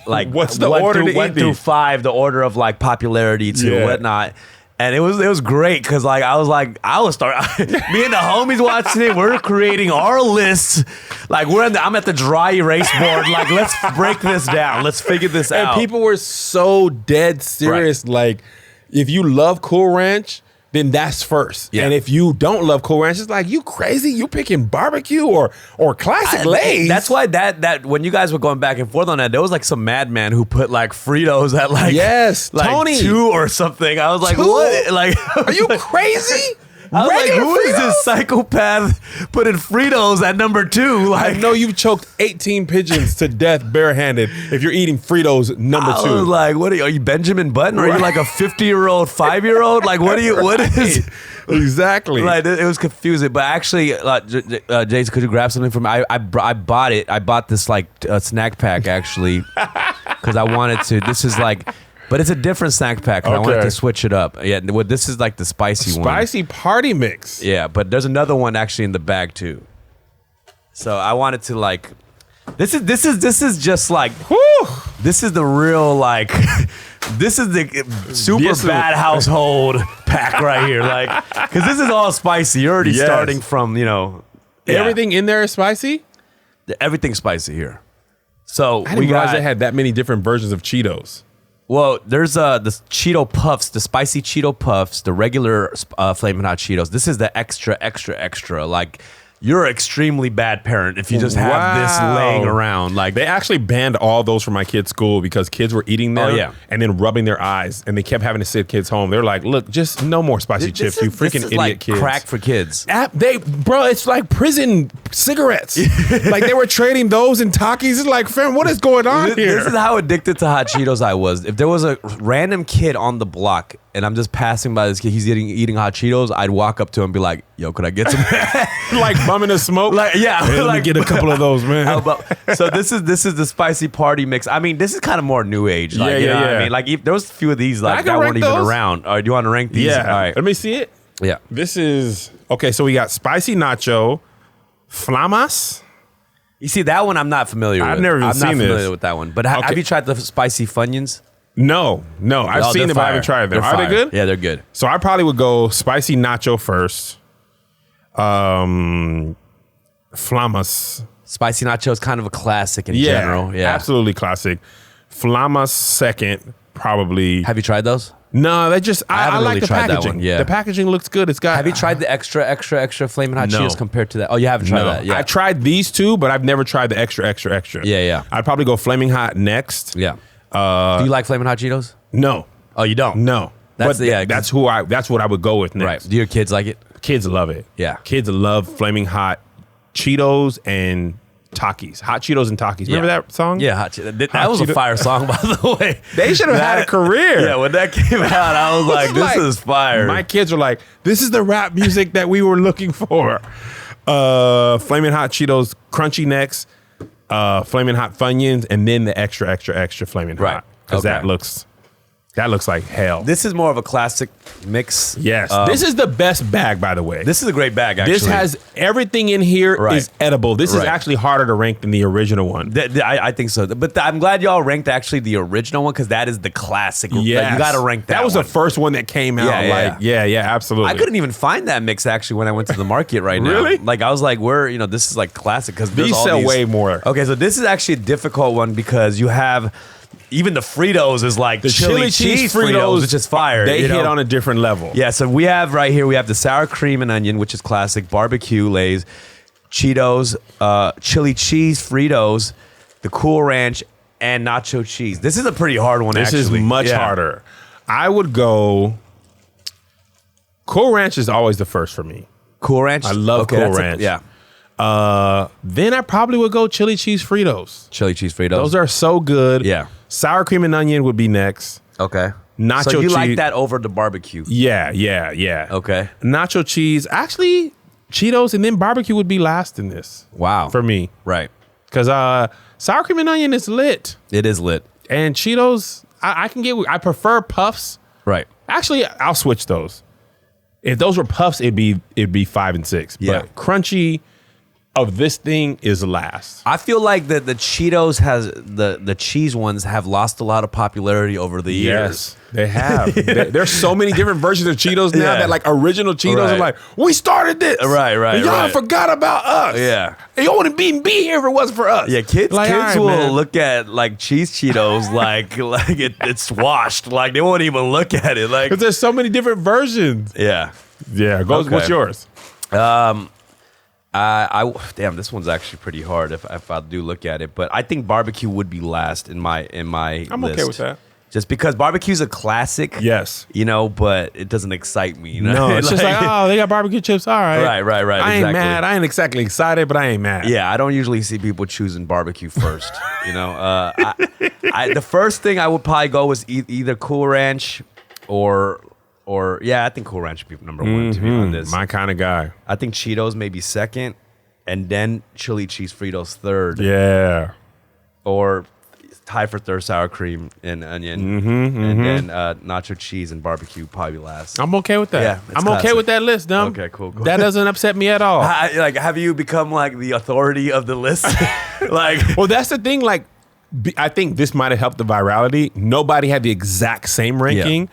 like what's the order to eat 1 through 5, the order of like popularity to whatnot. And it was great because like I was me and the homies watching it. We're creating our lists. Like I'm at the dry erase board. Like, let's break this down. Let's figure this out. And people were so dead serious. Right. Like, if you love Cool Ranch, then that's first. Yeah. And if you don't love Cool Ranch, it's like, you crazy? You picking barbecue or classic Lay's? That's why that when you guys were going back and forth on that, there was like some madman who put like Fritos at like Tony 2 or something. I was like, 2? what? Like, are you crazy? I was like, who is Fritos? this psychopath putting Fritos at number 2? Like, I know you've choked 18 pigeons to death barehanded if you're eating Fritos number 2. I was like, are you Benjamin Button? Or are you like a 50-year-old, 5-year-old? Like, what is... Exactly. Like, it was confusing. But actually, Jason, could you grab something from me? I bought it. I bought this like snack pack actually because I wanted to. This is like... But it's a different snack pack. Okay. I wanted to switch it up. Yeah, this is like the spicy one. Spicy party mix. Yeah, but there's another one actually in the bag too. So I wanted to like, this is just like, whew, this is the real like, this is the super bad household pack right here. Like, because this is all spicy. You're already starting from everything in there is spicy. Everything's spicy here. So I didn't realize they had that many different versions of Cheetos. Well, there's the Cheeto Puffs, the spicy Cheeto Puffs, the regular Flamin' Hot Cheetos. This is the extra. Like, you're an extremely bad parent if you just have this laying around. Like, they actually banned all those from my kids' school because kids were eating them and then rubbing their eyes, and they kept having to send kids home. They're like, look, just no more spicy chips, you freaking idiot like kids. Crack for kids. Bro, it's like prison cigarettes. Like, they were trading those in Takis. It's like, fam, what is going on here? This is how addicted to Hot Cheetos I was. If there was a random kid on the block and I'm just passing by this kid, he's eating Hot Cheetos, I'd walk up to him and be like, yo, could I get some? Like bumming a smoke? Like, yeah. Hey, let me get a couple of those, man. So this is the spicy party mix. I mean, this is kind of more new age. Like, you know what I mean? Like, there was a few of these like that weren't even around. All right, do you want to rank these? Yeah. All right. Let me see it. Yeah. This is, okay, so we got spicy nacho, flamas. You see, that one I'm not familiar with. I've never even seen this. I'm not familiar with that one. But have you tried the spicy Funyuns? No. I've seen them, but I haven't tried them. Are they good? Yeah, they're good. So I probably would go spicy nacho first. Flamas. Spicy nacho is kind of a classic in general. Yeah, absolutely classic. Flama second, probably. Have you tried those? No, they just I haven't like really the tried that packaging. one, yeah. The packaging looks good. It's got. Have you tried the extra flaming hot No. Cheetos compared to that? Oh, you haven't tried that. Yeah. I tried these two, but I've never tried the extra. Yeah, yeah. I'd probably go flaming hot next. Yeah. Do you like flaming hot Cheetos? No, Oh, you don't? no. That's But that's what I would go with next. Right. Do your kids like it? Kids love it. Yeah. Kids love flaming hot Cheetos and Takis. Hot Cheetos and Takis. Remember that song? Yeah, hot Cheetos. That was a fire song, by the way. They should have had a career. Yeah, when that came out, I was like, this is fire. My kids are like, this is the rap music that we were looking for. Flaming hot Cheetos, crunchy next, flaming hot Funyuns, and then the extra flaming Right. hot. Because Okay. that looks like hell. This is more of a classic mix. Yes. This is the best bag, by the way. This is a great bag, actually. This has everything in here Right. is edible. This is Right. actually harder to rank than the original one. I think so. But I'm glad y'all ranked actually the original one because that is the classic. Yes. You got to rank that. That was one. the first one that came out. Yeah, Absolutely. I couldn't even find that mix actually when I went to the market right now. Really? Like I was like, this is like classic because These sell way more. Okay, so this is actually a difficult one because you have even the Fritos is like The chili cheese Fritos, which is fire. They hit on a different level. Yeah, so we have right here, we have the sour cream and onion, which is classic, barbecue Lay's, Cheetos, chili cheese Fritos, the Cool Ranch, and nacho cheese. This is a pretty hard one, This actually. is much harder. I would go. Cool Ranch is always the first for me. Cool Ranch? I love Cool that's Ranch. Yeah. Then I probably would go chili cheese Fritos. Chili cheese Fritos. Those are so good. Yeah. Sour cream and onion would be next. Okay. Nacho so you like cheese- that over the barbecue? Yeah. Okay. Nacho cheese. Actually, Cheetos and then barbecue would be last in this. Wow. For me. Right. Because sour cream and onion is lit. It is lit. And Cheetos, I prefer puffs. Right. Actually, I'll switch those. If those were puffs, it'd be 5 and 6. Yeah. But crunchy of this thing is last. I feel like the Cheetos has the cheese ones have lost a lot of popularity over the years. Yes, they have. There's so many different versions of Cheetos now Yeah. that like original Cheetos Right. are like, we started this. Right, And y'all right. forgot about us. Yeah. And y'all wouldn't even be here if it wasn't for us. Yeah, kids Like, all right, will man. look at like cheese Cheetos like it's washed. Like they won't even look at it. Like Because there's so many different versions. yeah. Yeah, what's Okay. yours? I damn, this one's actually pretty hard if I do look at it. But I think barbecue would be last in my I'm list. okay with that. Just because barbecue's a classic. Yes. You know, but it doesn't excite me. You know? No, it's just like, oh, they got barbecue chips. All right. Right. I ain't exactly. mad. I ain't exactly excited, but I ain't mad. Yeah, I don't usually see people choosing barbecue first. You know, the first thing I would probably go was either Cool Ranch or I think Cool Ranch would be number one to be honest. My kind of guy. I think Cheetos maybe second, and then chili cheese Fritos third, Yeah. or tie for third sour cream and onion, and then nacho cheese and barbecue probably last. I'm okay with that. Yeah, it's I'm okay classic. with that list, dumb. Okay, cool. That doesn't upset me at all. Like, have you become like the authority of the list? Like, Well, that's the thing. Like, I think this might have helped the virality. Nobody had the exact same ranking.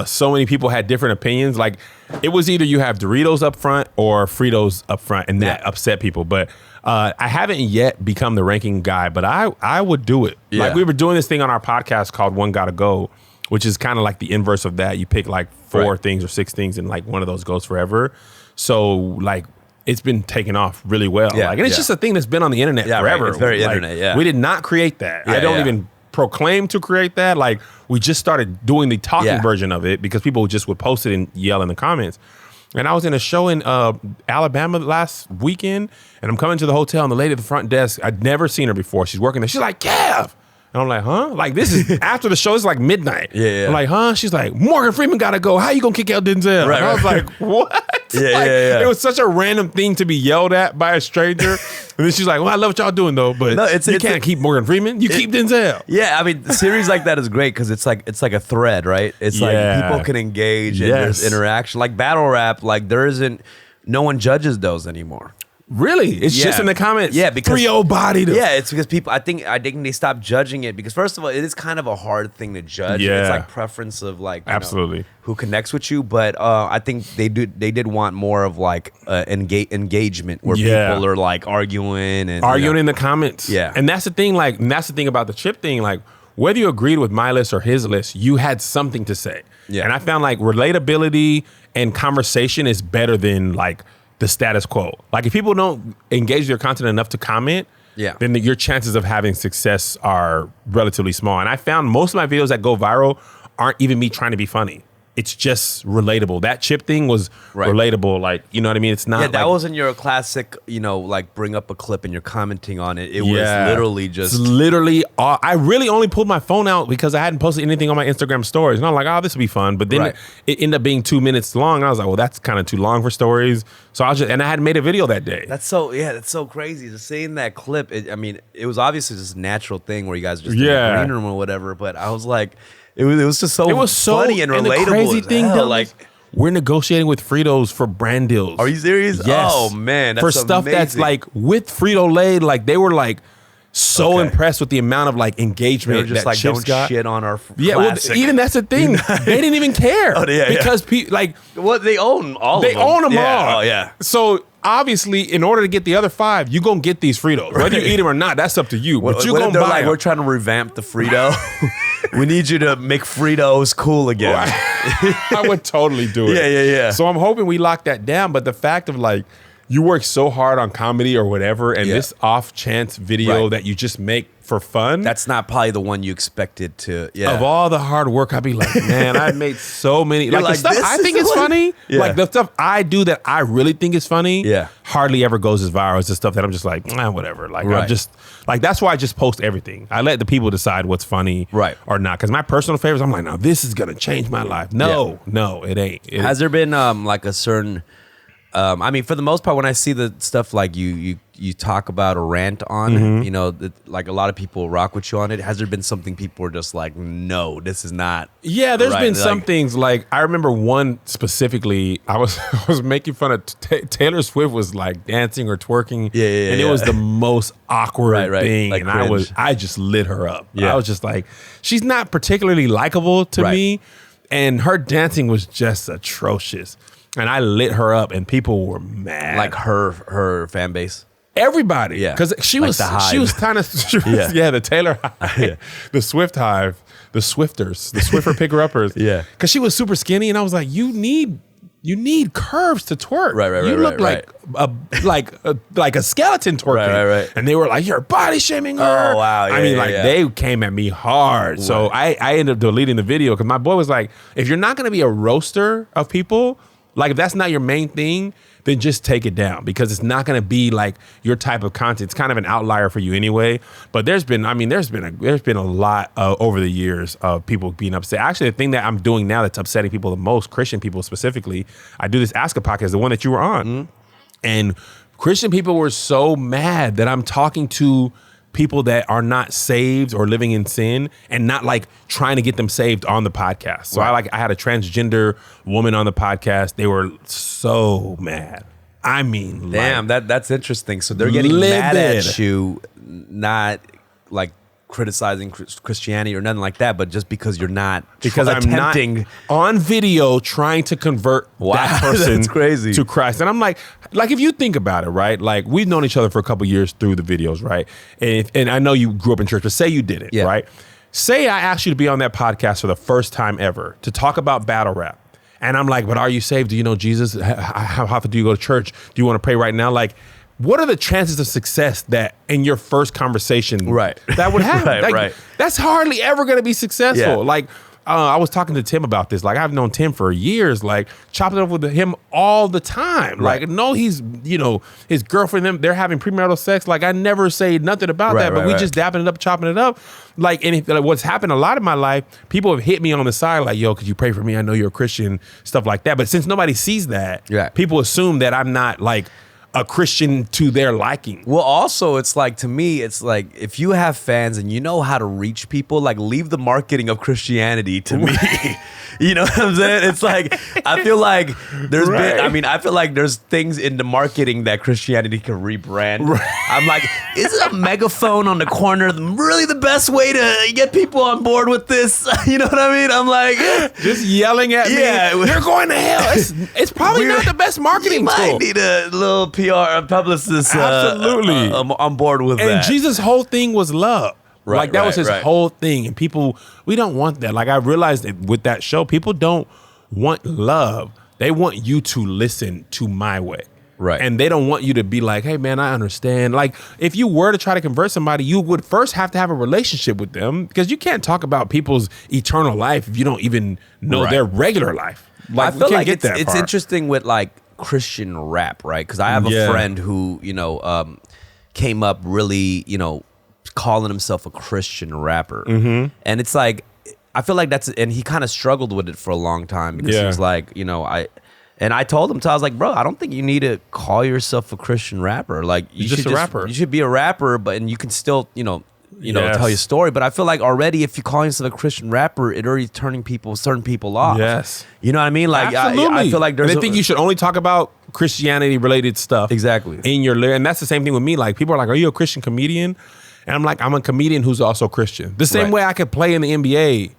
So many people had different opinions. Like, it was either you have Doritos up front or Fritos up front, and that upset people. But I haven't yet become the ranking guy, but I would do it. Yeah. Like, we were doing this thing on our podcast called One Gotta Go, which is kind of like the inverse of that. You pick like 4 things or 6 things, and like one of those goes forever. So like, it's been taken off really well. Yeah, Like, and it's just a thing that's been on the internet Yeah, right. forever. It's very Like, internet, yeah. We did not create that. Yeah, I don't yeah. even proclaim to create that. Like, we just started doing the talking Yeah. version of it because people just would post it and yell in the comments. And I was in a show in Alabama last weekend, and I'm coming to the hotel, and the lady at the front desk, I'd never seen her before. She's working there. She's like, Kev. And I'm like, huh? Like, this is after the show. It's like midnight. Yeah. I'm like, huh? She's like, Morgan Freeman gotta go. How you gonna kick out Denzel? Right, and I was right. like, what? Yeah, Like, yeah. It was such a random thing to be yelled at by a stranger. And then she's like, well, I love what y'all doing though, but No, you can't keep Morgan Freeman. You keep Denzel. yeah, I mean, the series like that is great because it's like a thread, right? It's Yeah. like people can engage and Yes. there's interaction. Like battle rap, like no one judges those anymore. Really? It's Yeah. just in the comments. Yeah, because 3-0 bodied him. Yeah, it's because people. I think they stopped judging it because first of all, it is kind of a hard thing to judge. Yeah. It's like preference of like you know, Absolutely. who connects with you. But I think they did want more of like engagement where Yeah. people are like arguing and Arguing in the comments. Yeah. And that's the thing, like, and that's the thing about the chip thing. Like, whether you agreed with my list or his list, you had something to say. Yeah. And I found like relatability and conversation is better than like the status quo. Like if people don't engage with your content enough to comment, then your chances of having success are relatively small. And I found most of my videos that go viral aren't even me trying to be funny. It's just relatable. That chip thing was relatable. like, you know what I mean? It's not that like, wasn't your classic, like bring up a clip and you're commenting on it. It was literally just... It's literally, I really only pulled my phone out because I hadn't posted anything on my Instagram stories. And I'm like, oh, this will be fun. But then it ended up being 2 minutes long. And I was like, well, that's kind of too long for stories. So and I hadn't made a video that day. That's so crazy. Just seeing that clip, it was obviously just a natural thing where you guys just in the green room or whatever. But I was like... It was just so funny and relatable. And the crazy thing, hell. though, like we're negotiating with Fritos for brand deals. Are you serious? Yes. Oh man, that's for stuff amazing. that's like with Frito-Lay, like they were like so impressed with the amount of like engagement. They were just that like, Chips don't shit on our classic. Well, even that's the thing. They didn't even care because they own all of them. They own them all. Oh yeah. So obviously, in order to get the other 5, you're gonna get these Fritos. Whether you eat them or not, that's up to you. But you're gonna buy them. We're trying to revamp the Frito. We need you to make Fritos cool again. I would totally do it. Yeah. So I'm hoping we lock that down. But the fact of like, you work so hard on comedy or whatever, and this off chance video that you just make for fun. That's not probably the one you expected to. Yeah. Of all the hard work, I'd be like, man, I made so many. Like the stuff I think is funny, like the stuff I do that I really think is funny, hardly ever goes as viral as the stuff that I'm just like, whatever. Like I'm just like, that's why I just post everything. I let the people decide what's funny or not. Because my personal favorites, I'm like, no, this is gonna change my life. No, it ain't. Has there been like a certain? For the most part, when I see the stuff like you talk about or rant on, like a lot of people rock with you on it. Has there been something people are just like, no, this is not? Yeah, there's been some things. Like I remember one specifically. I was making fun of Taylor Swift was like dancing or twerking, and it was the most awkward thing, like and I just lit her up. I was just like, she's not particularly likable to me, and her dancing was just atrocious. And I lit her up, and people were mad. Like her fan base, everybody, because she was kind of the Taylor Hive, the Swift Hive, the Swifters, the Swiffer picker uppers, because she was super skinny, and I was like, you need curves to twerk, you look like a skeleton twerking, and they were like, you're body shaming her. Oh wow, they came at me hard, so I ended up deleting the video because my boy was like, if you're not gonna be a roaster of people. Like if that's not your main thing, then just take it down because it's not going to be like your type of content. It's kind of an outlier for you anyway. But there's been a lot over the years of people being upset. Actually, the thing that I'm doing now that's upsetting people the most, Christian people specifically, I do this Ask a Podcast, the one that you were on, and Christian people were so mad that I'm talking to people that are not saved or living in sin and not like trying to get them saved on the podcast. So I had a transgender woman on the podcast. They were so mad. I mean, damn, that's interesting. So they're getting mad at you, not like criticizing Christianity or nothing like that, but just because you're not I'm not on video trying to convert that person that's crazy. To Christ. And I'm like if you think about it, right? Like we've known each other for a couple years through the videos, right? And I know you grew up in church, but say you didn't, right? Say I asked you to be on that podcast for the first time ever to talk about battle rap. And I'm like, but are you saved? Do you know Jesus? How often do you go to church? Do you want to pray right now? Like, what are the chances of success that in your first conversation that would happen? That's hardly ever going to be successful. Like, I was talking to Tim about this. Like, I've known Tim for years, like chopping up with him all the time. Like, no, he's, his girlfriend, they're having premarital sex. Like, I never say nothing about that, but we just dapping it up, chopping it up. Like, and what's happened a lot in my life, people have hit me on the side like, yo, could you pray for me? I know you're a Christian, stuff like that. But since nobody sees that, people assume that I'm not like a Christian to their liking. Well, also, it's like, to me, it's like, if you have fans and you know how to reach people, like, leave the marketing of Christianity to me. You know what I'm saying? It's like, I feel like I feel like there's things in the marketing that Christianity can rebrand. I'm like, isn't a megaphone on the corner really the best way to get people on board with this? You know what I mean? I'm like, just yelling at me. You're going to hell. It's probably not the best marketing tool. You might need a little PR publicist absolutely on board with that. And Jesus' whole thing was love. Right, Like that was his right. whole thing. And people, we don't want that. Like I realized that with that show, people don't want love. They want you to listen to my way. Right. And they don't want you to be like, hey man, I understand. Like if you were to try to convert somebody, you would first have to have a relationship with them, because you can't talk about people's eternal life if you don't even know their regular life. Like I feel like it's part. interesting with like Christian rap, right? Because I have a friend who, came up really, calling himself a Christian rapper. And it's like, I feel like and he kind of struggled with it for a long time, because he was like, I told him, I was like, bro, I don't think you need to call yourself a Christian rapper. Like you should just a rapper. You should be a rapper, and you can still, tell your story. But I feel like already, if you call yourself a Christian rapper, it already turning certain people off. Yes. You know what I mean? Like absolutely. I feel like I think you should only talk about Christianity related stuff. Exactly. In your lyric. And that's the same thing with me. Like people are like, are you a Christian comedian? And I'm like, I'm a comedian who's also Christian. The same way I could play in the NBA.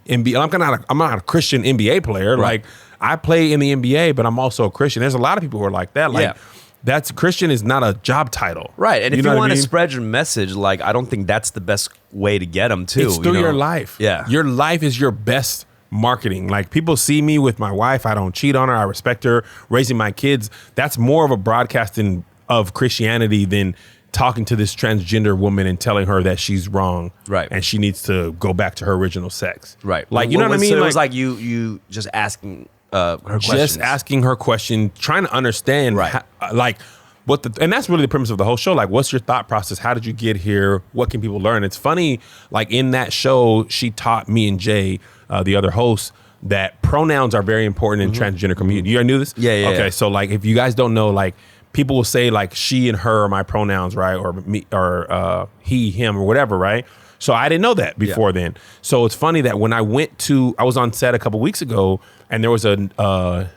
I'm not a Christian NBA player. Right. Like I play in the NBA, but I'm also a Christian. There's a lot of people who are like that. Like that's Christian is not a job title. Right. And if you want to spread your message, like I don't think that's the best way to get them too. It's through your life. Yeah. Your life is your best marketing. Like people see me with my wife. I don't cheat on her. I respect her. Raising my kids. That's more of a broadcasting of Christianity than talking to this transgender woman and telling her that she's wrong. Right. And she needs to go back to her original sex. Right. Like, you know what I mean? So it was like you just asking her questions. Just asking her question, trying to understand and that's really the premise of the whole show. Like, what's your thought process? How did you get here? What can people learn? It's funny, like in that show, she taught me and Jay, the other host, that pronouns are very important in transgender community. You already knew this? Yeah. Okay, so like if you guys don't know, like people will say like she and her are my pronouns, right? Or me or he, him, or whatever, right? So I didn't know that before then. So it's funny that when I was on set a couple weeks ago, and there was a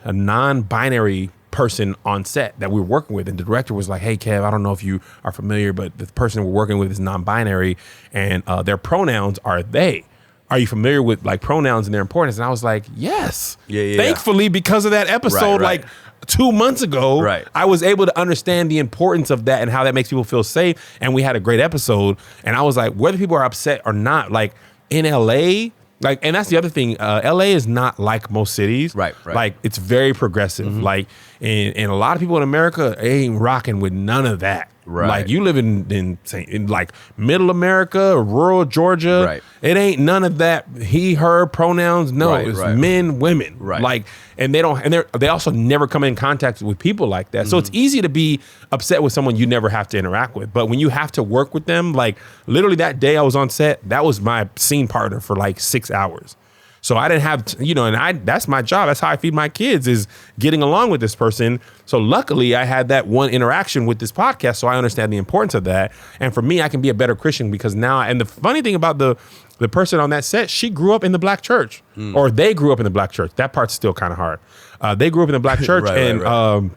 non-binary person on set that we were working with, and the director was like, hey Kev, I don't know if you are familiar, but the person we're working with is non-binary, and their pronouns are they. Are you familiar with like pronouns and their importance? And I was like, yes. Yeah. Thankfully, because of that episode, Right. like 2 months ago, Right. I was able to understand the importance of that and how that makes people feel safe. And we had a great episode. And I was like, whether people are upset or not, like in LA, like, and that's the other thing. LA is not like most cities. Right. Like it's very progressive. Like, and a lot of people in America ain't rocking with none of that. Right. Like you live in like middle America, rural Georgia. Right. It ain't none of that. He, her pronouns. No, it's men, women. Right. Like, and they also never come in contact with people like that. So it's easy to be upset with someone you never have to interact with. But when you have to work with them, like literally that day I was on set, that was my scene partner for like 6 hours. So I didn't have, that's my job. That's how I feed my kids, is getting along with this person. So luckily I had that one interaction with this podcast. So I understand the importance of that. And for me, I can be a better Christian because now, and the funny thing about the person on that set, she grew up in the black church, or they grew up in the black church. That part's still kind of hard. They grew up in the black church, and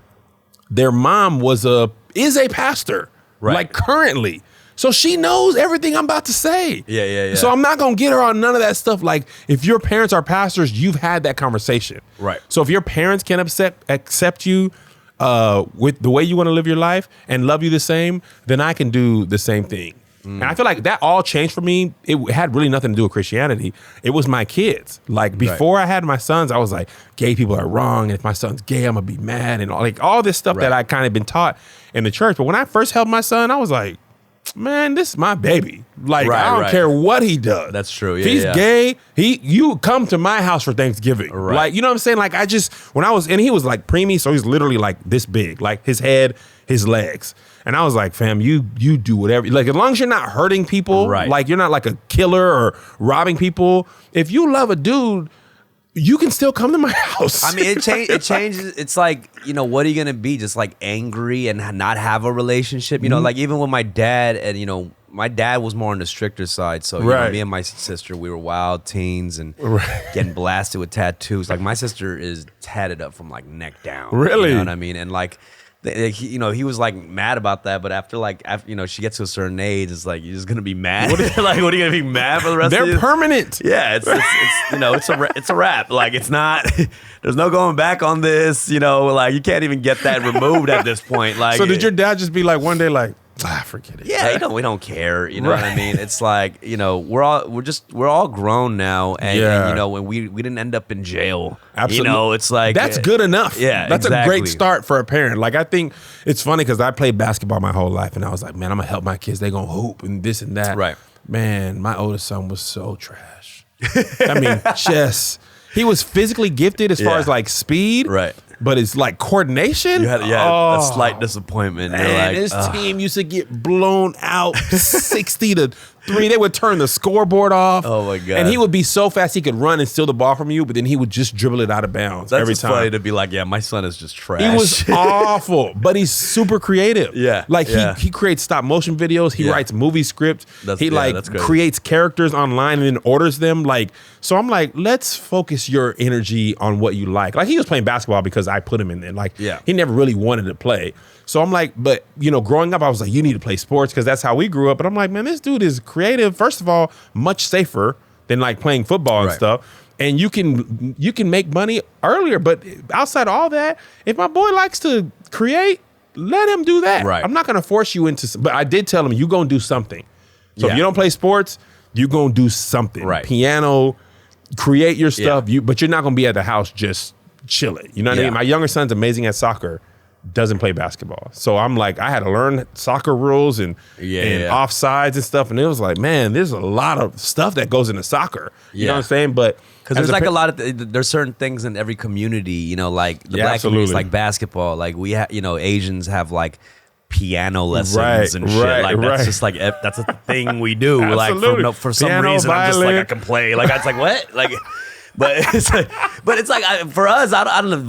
their mom is a pastor, like currently. So she knows everything I'm about to say. Yeah. So I'm not going to get her on none of that stuff. Like if your parents are pastors, you've had that conversation. Right. So if your parents can accept you with the way you want to live your life and love you the same, then I can do the same thing. And I feel like that all changed for me. It had really nothing to do with Christianity. It was my kids. Like before I had my sons, I was like, gay people are wrong. And if my son's gay, I'm going to be mad. And all this stuff that I kind of been taught in the church. But when I first held my son, I was like, man, this is my baby. Like, I don't care what he does. That's true. Yeah, if he's gay, you come to my house for Thanksgiving. Right. Like, you know what I'm saying? Like, and he was like preemie, so he's literally like this big, like his head, his legs. And I was like, fam, you do whatever. Like, as long as you're not hurting people, like you're not like a killer or robbing people. If you love a dude, you can still come to my house. I mean, it changes. It's like, what are you going to be? Just like angry and not have a relationship? Like even with my dad, and, my dad was more on the stricter side. So, me and my sister, we were wild teens and getting blasted with tattoos. Like my sister is tatted up from like neck down. Really? You know what I mean? And like, he was like mad about that, but after she gets to a certain age, it's like you're just gonna be mad. What are you gonna be mad for the rest of They're permanent. Yeah, it's a wrap. Like it's not. There's no going back on this. Like you can't even get that removed at this point. Like, so did your dad just be like one day like, Forget it. Yeah, we don't care. You know what I mean? It's like, we're all grown now, and when we didn't end up in jail. Absolutely. It's like that's good enough. Yeah, that's exactly. a great start for a parent. Like, I think it's funny because I played basketball my whole life, and I was like, man, I'm gonna help my kids. They gonna hoop and this and that. Right. Man, my oldest son was so trash. I mean, he was physically gifted as far as like speed. Right. But it's like coordination. You had a slight disappointment. Man, like, his team used to get blown out 60-3. They would turn the scoreboard off. Oh my God. And he would be so fast he could run and steal the ball from you, but then he would just dribble it out of bounds every time. Funny to be like, yeah, my son is just trash. He was awful, but he's super creative. Yeah. Like he creates stop motion videos. He writes movie scripts. He creates characters online and then orders them. Like, so I'm like, let's focus your energy on what you like. Like, he was playing basketball because I put him in there. Like, he never really wanted to play. So I'm like, but growing up, I was like, you need to play sports because that's how we grew up. But I'm like, man, this dude is creative. First of all, much safer than like playing football and stuff. And you can make money earlier. But outside of all that, if my boy likes to create, let him do that. Right. I'm not going to force you into. But I did tell him, you going to do something. So if you don't play sports, you going to do something. Right. Piano, create your stuff. But you're not going to be at the house just chilling. You know what I mean? My younger son's amazing at soccer. Doesn't play basketball. So I'm like, I had to learn soccer rules and offsides and stuff. And it was like, man, there's a lot of stuff that goes into soccer. You know what I'm saying? But because there's like a lot of, there's certain things in every community, like the black community is like basketball. Like we have, Asians have like piano lessons and shit. Like that's just like, that's a thing we do. Like for some Piano, reason, violin. I'm just like, I can play. Like, it's like, what? Like, But it's like for us, I don't know.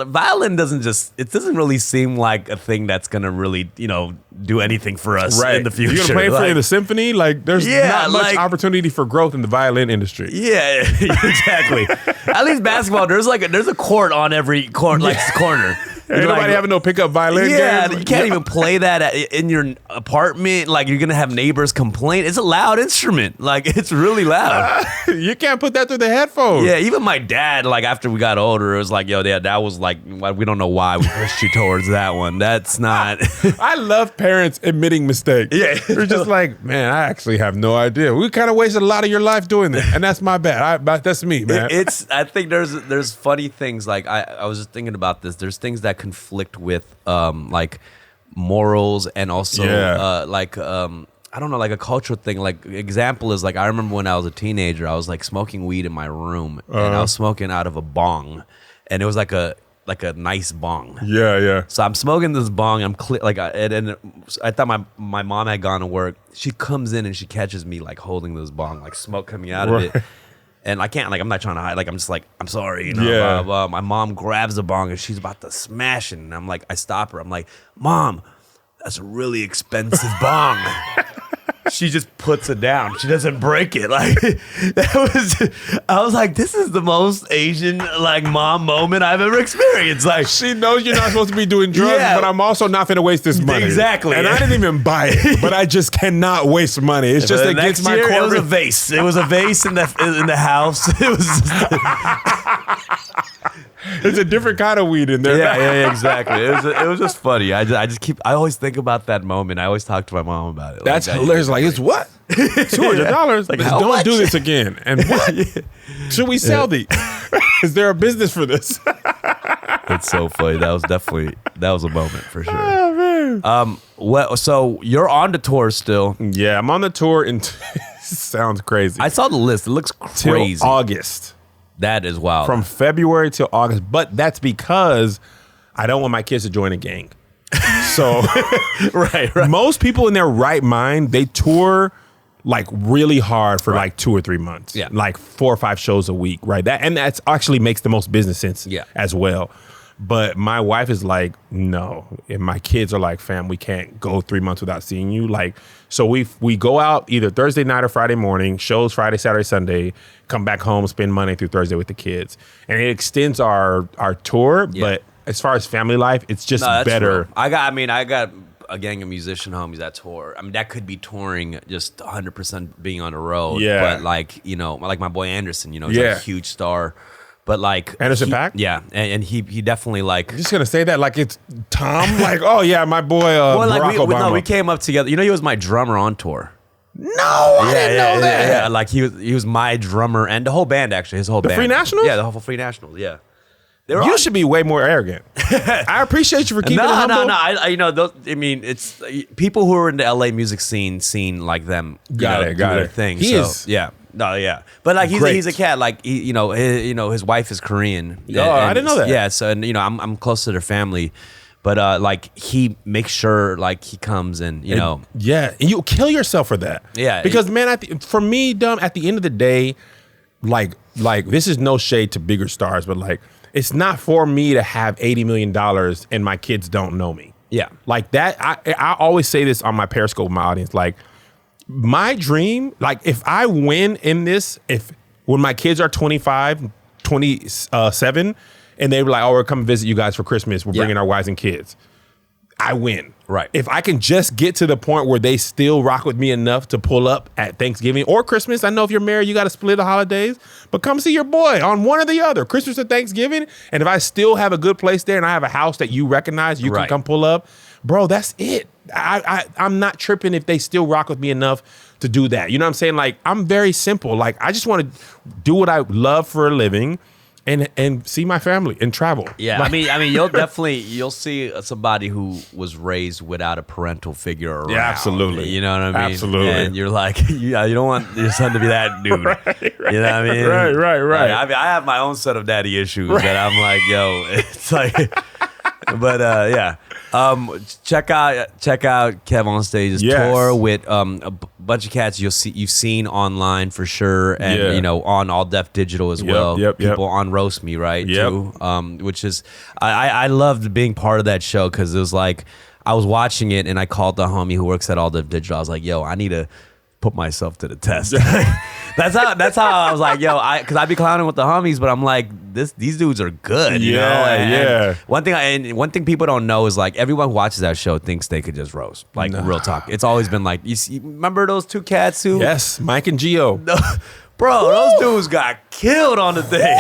Violin doesn't really seem like a thing that's gonna really do anything for us in the future. You're gonna play in the symphony, like there's not much opportunity for growth in the violin industry. Yeah, exactly. At least basketball, there's a court on every corner. Ain't nobody having no pickup violin games. You can't even play that in your apartment. Like, you're gonna have neighbors complain. It's a loud instrument. Like, it's really loud. You can't put that through the headphones. Yeah, even my dad, like, after we got older, it was like, yo, Dad, that was like, we don't know why we pushed you towards that one. That's not. I love parents admitting mistakes. Yeah. They're just like, man, I actually have no idea. We kind of wasted a lot of your life doing that, and that's my bad. That's me, man. I think there's funny things. Like, I was just thinking about this. There's things that conflict with like morals and also I don't know, like a cultural thing. Like, example is, like, I remember when I was a teenager, I was like smoking weed in my room and I was smoking out of a bong, and it was like a nice bong. Yeah. So I'm smoking this bong. I'm and I thought my mom had gone to work. She comes in and she catches me like holding this bong, like smoke coming out of it. And I can't, like, I'm not trying to hide. Like, I'm just like, I'm sorry, blah, blah. My mom grabs the bong and she's about to smash it. And I'm like, I stop her. I'm like, Mom, that's a really expensive bong. She just puts it down. She doesn't break it. Like, I was like, this is the most Asian, like, mom moment I've ever experienced. Like, she knows you're not supposed to be doing drugs, but I'm also not finna waste this money. Exactly. And I didn't even buy it, but I just cannot waste money. It's just against my corporate. It was a vase. It was a vase in the house. It was There's a different kind of weed in there. Yeah, exactly. It was just funny. I always think about that moment. I always talk to my mom about it. That's hilarious. Like, it's what? $200? Like, don't do this again. And what? Should we sell these? Is there a business for this? It's so funny. That was a moment for sure. Oh, man. So you're on the tour still? Yeah, I'm on the tour. Sounds crazy. I saw the list. It looks crazy. Till August. That is wild. From February till August. But that's because I don't want my kids to join a gang. So right. Most people in their right mind, they tour like really hard for like 2 or 3 months. Yeah. Like 4 or 5 shows a week, right? That's actually makes the most business sense as well. But my wife is like, no. And my kids are like, fam, we can't go 3 months without seeing you. Like, so we go out either Thursday night or Friday morning, shows Friday, Saturday, Sunday, come back home, spend Monday through Thursday with the kids. And it extends our tour, but as far as family life, it's just better. True. I got a gang of musician homies that tour. I mean, that could be touring just 100% being on the road. Yeah. But like, like my boy Anderson, he's a huge star. But like Anderson .Paak? Yeah, and he definitely like. You're just gonna say that like it's Tom, like, oh yeah, my boy Barack Obama. We came up together. You know, he was my drummer on tour. No, I didn't know that. Yeah, like he was my drummer and the whole band actually. His whole band. Free Nationals? Yeah, the whole Free Nationals. Yeah. You should be way more arrogant. I appreciate you for keeping it humble. No. I you know, those, I mean, it's people who are in the LA music scene like them. Got it. Thing. He is. Yeah. No, yeah, but like he's a cat. Like his wife is Korean. Oh, I didn't know that. Yeah, so and I'm close to their family, but like he makes sure like he comes and yeah, and you kill yourself for that. Yeah, because man, for me, dumb. At the end of the day, like this is no shade to bigger stars, but like it's not for me to have $80 million and my kids don't know me. Yeah, like that. I always say this on my Periscope with my audience, like. My dream, like if I win in this, when my kids are 25, 27, and they were like, oh, we're coming visit you guys for Christmas. We're bringing our wives and kids. I win. Right. If I can just get to the point where they still rock with me enough to pull up at Thanksgiving or Christmas. I know if you're married, you got to split the holidays, but come see your boy on one or the other, Christmas or Thanksgiving. And if I still have a good place there and I have a house that you recognize, you can come pull up. Bro, that's it. I'm not tripping if they still rock with me enough to do that. You know what I'm saying? Like, I'm very simple. Like, I just want to do what I love for a living and see my family and travel. Yeah, like, I mean, you'll see somebody who was raised without a parental figure around. Yeah, absolutely. You know what I mean? Absolutely. And you're like, you don't want your son to be that dude. right, you know what I mean? Right. Like, I mean, I have my own set of daddy issues that I'm like, yo, it's like, but yeah. Check out KevOnStage's tour with a bunch of cats you've seen online for sure, and on All Def Digital as well. People on Roast Me, right? Too, which is I loved being part of that show because it was like I was watching it and I called the homie who works at All Def Digital. I was like, yo, I need to put myself to the test. That's how I was like, yo, because I be clowning with the homies, but I'm like, these dudes are good, you know? And one thing people don't know is like everyone who watches that show thinks they could just roast. Like real talk. It's always been like, you remember those two cats who? Yes, Mike and Gio. Bro, those dudes got killed on the thing.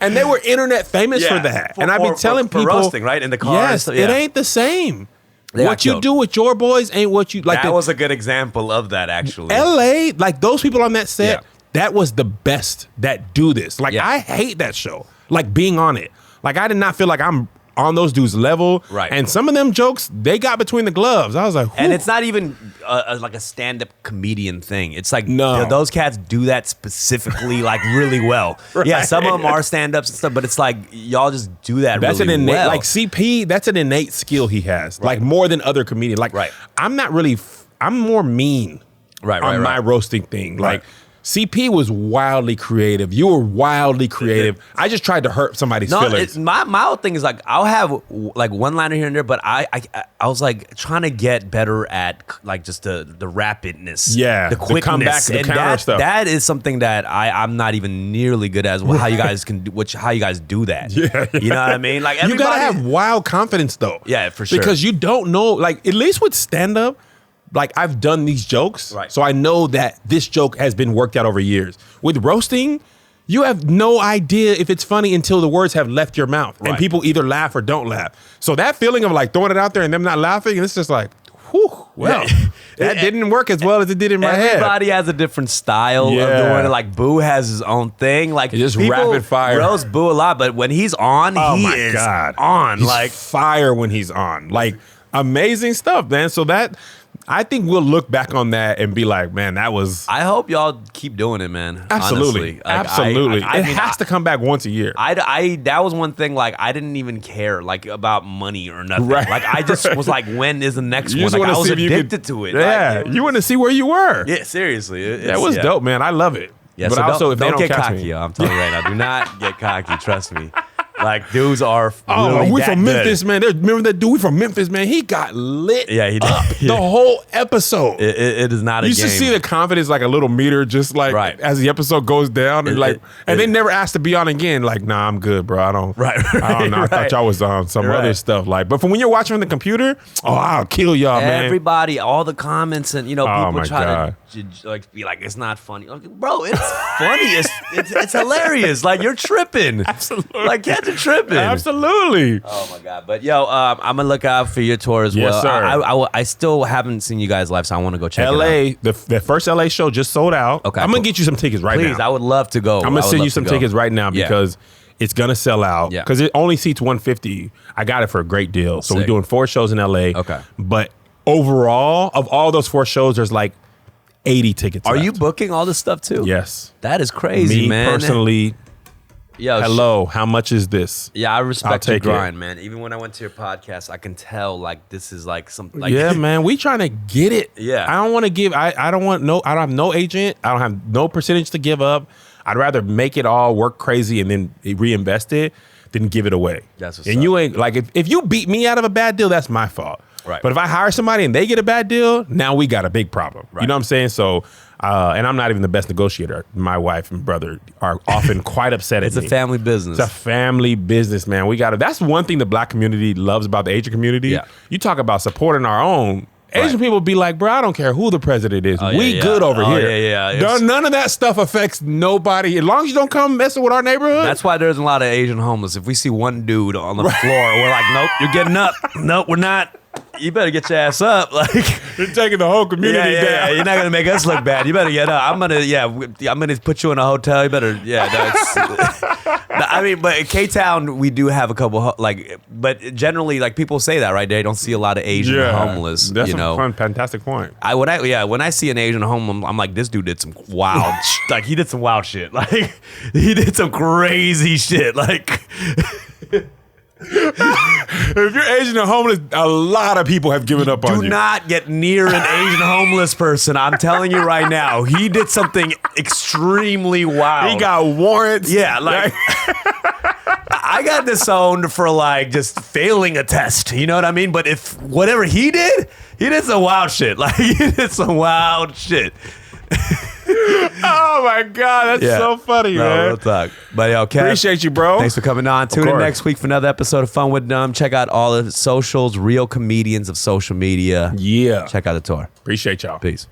And they were internet famous for that. And I've been telling people. roasting, right? In the car. Yes, it ain't the same. What you do with your boys ain't what you like. That was a good example of that, actually. LA, like those people on that set, that was the best that do this. Like I hate that show. Like being on it. Like I did not feel like I'm on those dudes' level. Right. And some of them jokes, they got between the gloves. I was like, whew. And it's not even like a stand-up comedian thing. It's like those cats do that specifically like really well. Yeah, some of them are stand-ups and stuff, but it's like y'all just do that that's really an innate, well. Like CP, that's an innate skill he has. Like more than other comedians. Like I'm not really, I'm more mean on my roasting thing. Like CP was wildly creative. You were wildly creative. I just tried to hurt somebody's feelings. My whole thing is like I'll have like one liner here and there, but I was like trying to get better at like just the rapidness, the quickness, the comeback, the counter stuff. That is something that I'm not even nearly good at. How you guys can how you guys do that? You know what I mean? Like you gotta have wild confidence though. Yeah, for sure. Because you don't know. Like at least with stand up. Like I've done these jokes, so I know that this joke has been worked out over years. With roasting, you have no idea if it's funny until the words have left your mouth, and people either laugh or don't laugh. So that feeling of like throwing it out there and them not laughing, and it's just like, whew, well, that didn't work as well as it did in my head. Everybody has a different style of doing it. Like Boo has his own thing. Like it's just rapid fire. Roast Boo a lot, but when he's on, he is on. He's like fire when he's on. Like amazing stuff, man. So that. I think we'll look back on that and be like, man, that was. I hope y'all keep doing it, man. Absolutely, absolutely. It has to come back once a year. That was one thing. Like I didn't even care like about money or nothing. Like I just was like, when is the next one? Like I was addicted to it. Yeah, like, you want to see where you were. Yeah, seriously, that was dope, man. I love it. Yeah, but so also don't if they don't get catch cocky, me, I'm telling you right now, do not get cocky. Trust me. Like dudes are Oh, really we that from good. Memphis, man. Remember that dude? We from Memphis, man. He got lit. Yeah, he did. Up Yeah. the whole episode. It is not a You game. should see the confidence, like a little meter, just like Right. as the episode goes down, and they never asked to be on again. Like, nah, I'm good, bro. I don't. Right. I don't know. I thought y'all was on some Right. other stuff. Like, but from when you're watching on the computer, oh, I'll kill y'all, man. Everybody, all the comments, and people my try God. to like be like, it's not funny. Like, bro, it's funny. It's hilarious. Like you're tripping. Absolutely. Like cats are tripping. Absolutely. Oh my god! But yo, I'm gonna look out for your tour as Yes, well. sir. I still haven't seen you guys live, so I want to go check it out. LA, the first LA show just sold out. Okay, I'm gonna cool. get you some tickets right Please, now. I would love to go. I'm gonna send you some tickets right now Yeah. because it's gonna sell out. Yeah. Because it only seats 150. I got it for a great deal. So Sick. we're doing 4 shows in LA. Okay. But overall, of all those 4 shows, there's like 80 tickets. Are left. you booking all this stuff too? Yes. That is crazy, Me man. personally. Yo, Hello. How much is this? Yeah, I I'll respect your take it. grind, man. Even when I went to your podcast, I can tell like this is like something. Like, Yeah, man. We trying to get it. Yeah. I don't want to give. I don't have no agent. I don't have no percentage to give up. I'd rather make it all work crazy and then reinvest it than give it away. That's what's and up. you ain't like if you beat me out of a bad deal, that's my fault. Right. But if I hire somebody and they get a bad deal, now we got a big problem. Right. You know what I'm saying? So, and I'm not even the best negotiator. My wife and brother are often quite upset at It's me. a family business. It's a family business, man. We got to. That's one thing the black community loves about the Asian community. Yeah. You talk about supporting our own. Asian Right. people be like, bro, I don't care who the president is. Oh, yeah, we yeah. good over Oh, here. yeah, yeah. None of that stuff affects nobody. As long as you don't come messing with our neighborhood. That's why there's a lot of Asian homeless. If we see one dude on the floor, we're like, nope, you're getting up. Nope, we're not. You better get your ass up. Like, you're taking the whole community down. You're not gonna make us look bad. You better get up. I'm gonna put you in a hotel. You better, I mean, but in K-Town, we do have a couple, but generally, like people say that, right? They don't see a lot of Asian homeless. That's you know, a fun, fantastic point. when I see an Asian homeless, I'm like, this dude did some wild, like he did some wild shit. Like he did some crazy shit. Like. If you're Asian and homeless, a lot of people have given up on you. Do not get near an Asian homeless person. I'm telling you right now. He did something extremely wild. He got warrants. Yeah, like I got disowned for like just failing a test. You know what I mean? But if whatever he did some wild shit. Like he did some wild shit. Oh my God, that's so funny, man. Real talk. But yo, Kev, Appreciate you, bro. thanks for coming on. Tune in next week for another episode of Fun with Dumb. Check out all the socials, real comedians of social media. Yeah. Check out the tour. Appreciate y'all. Peace.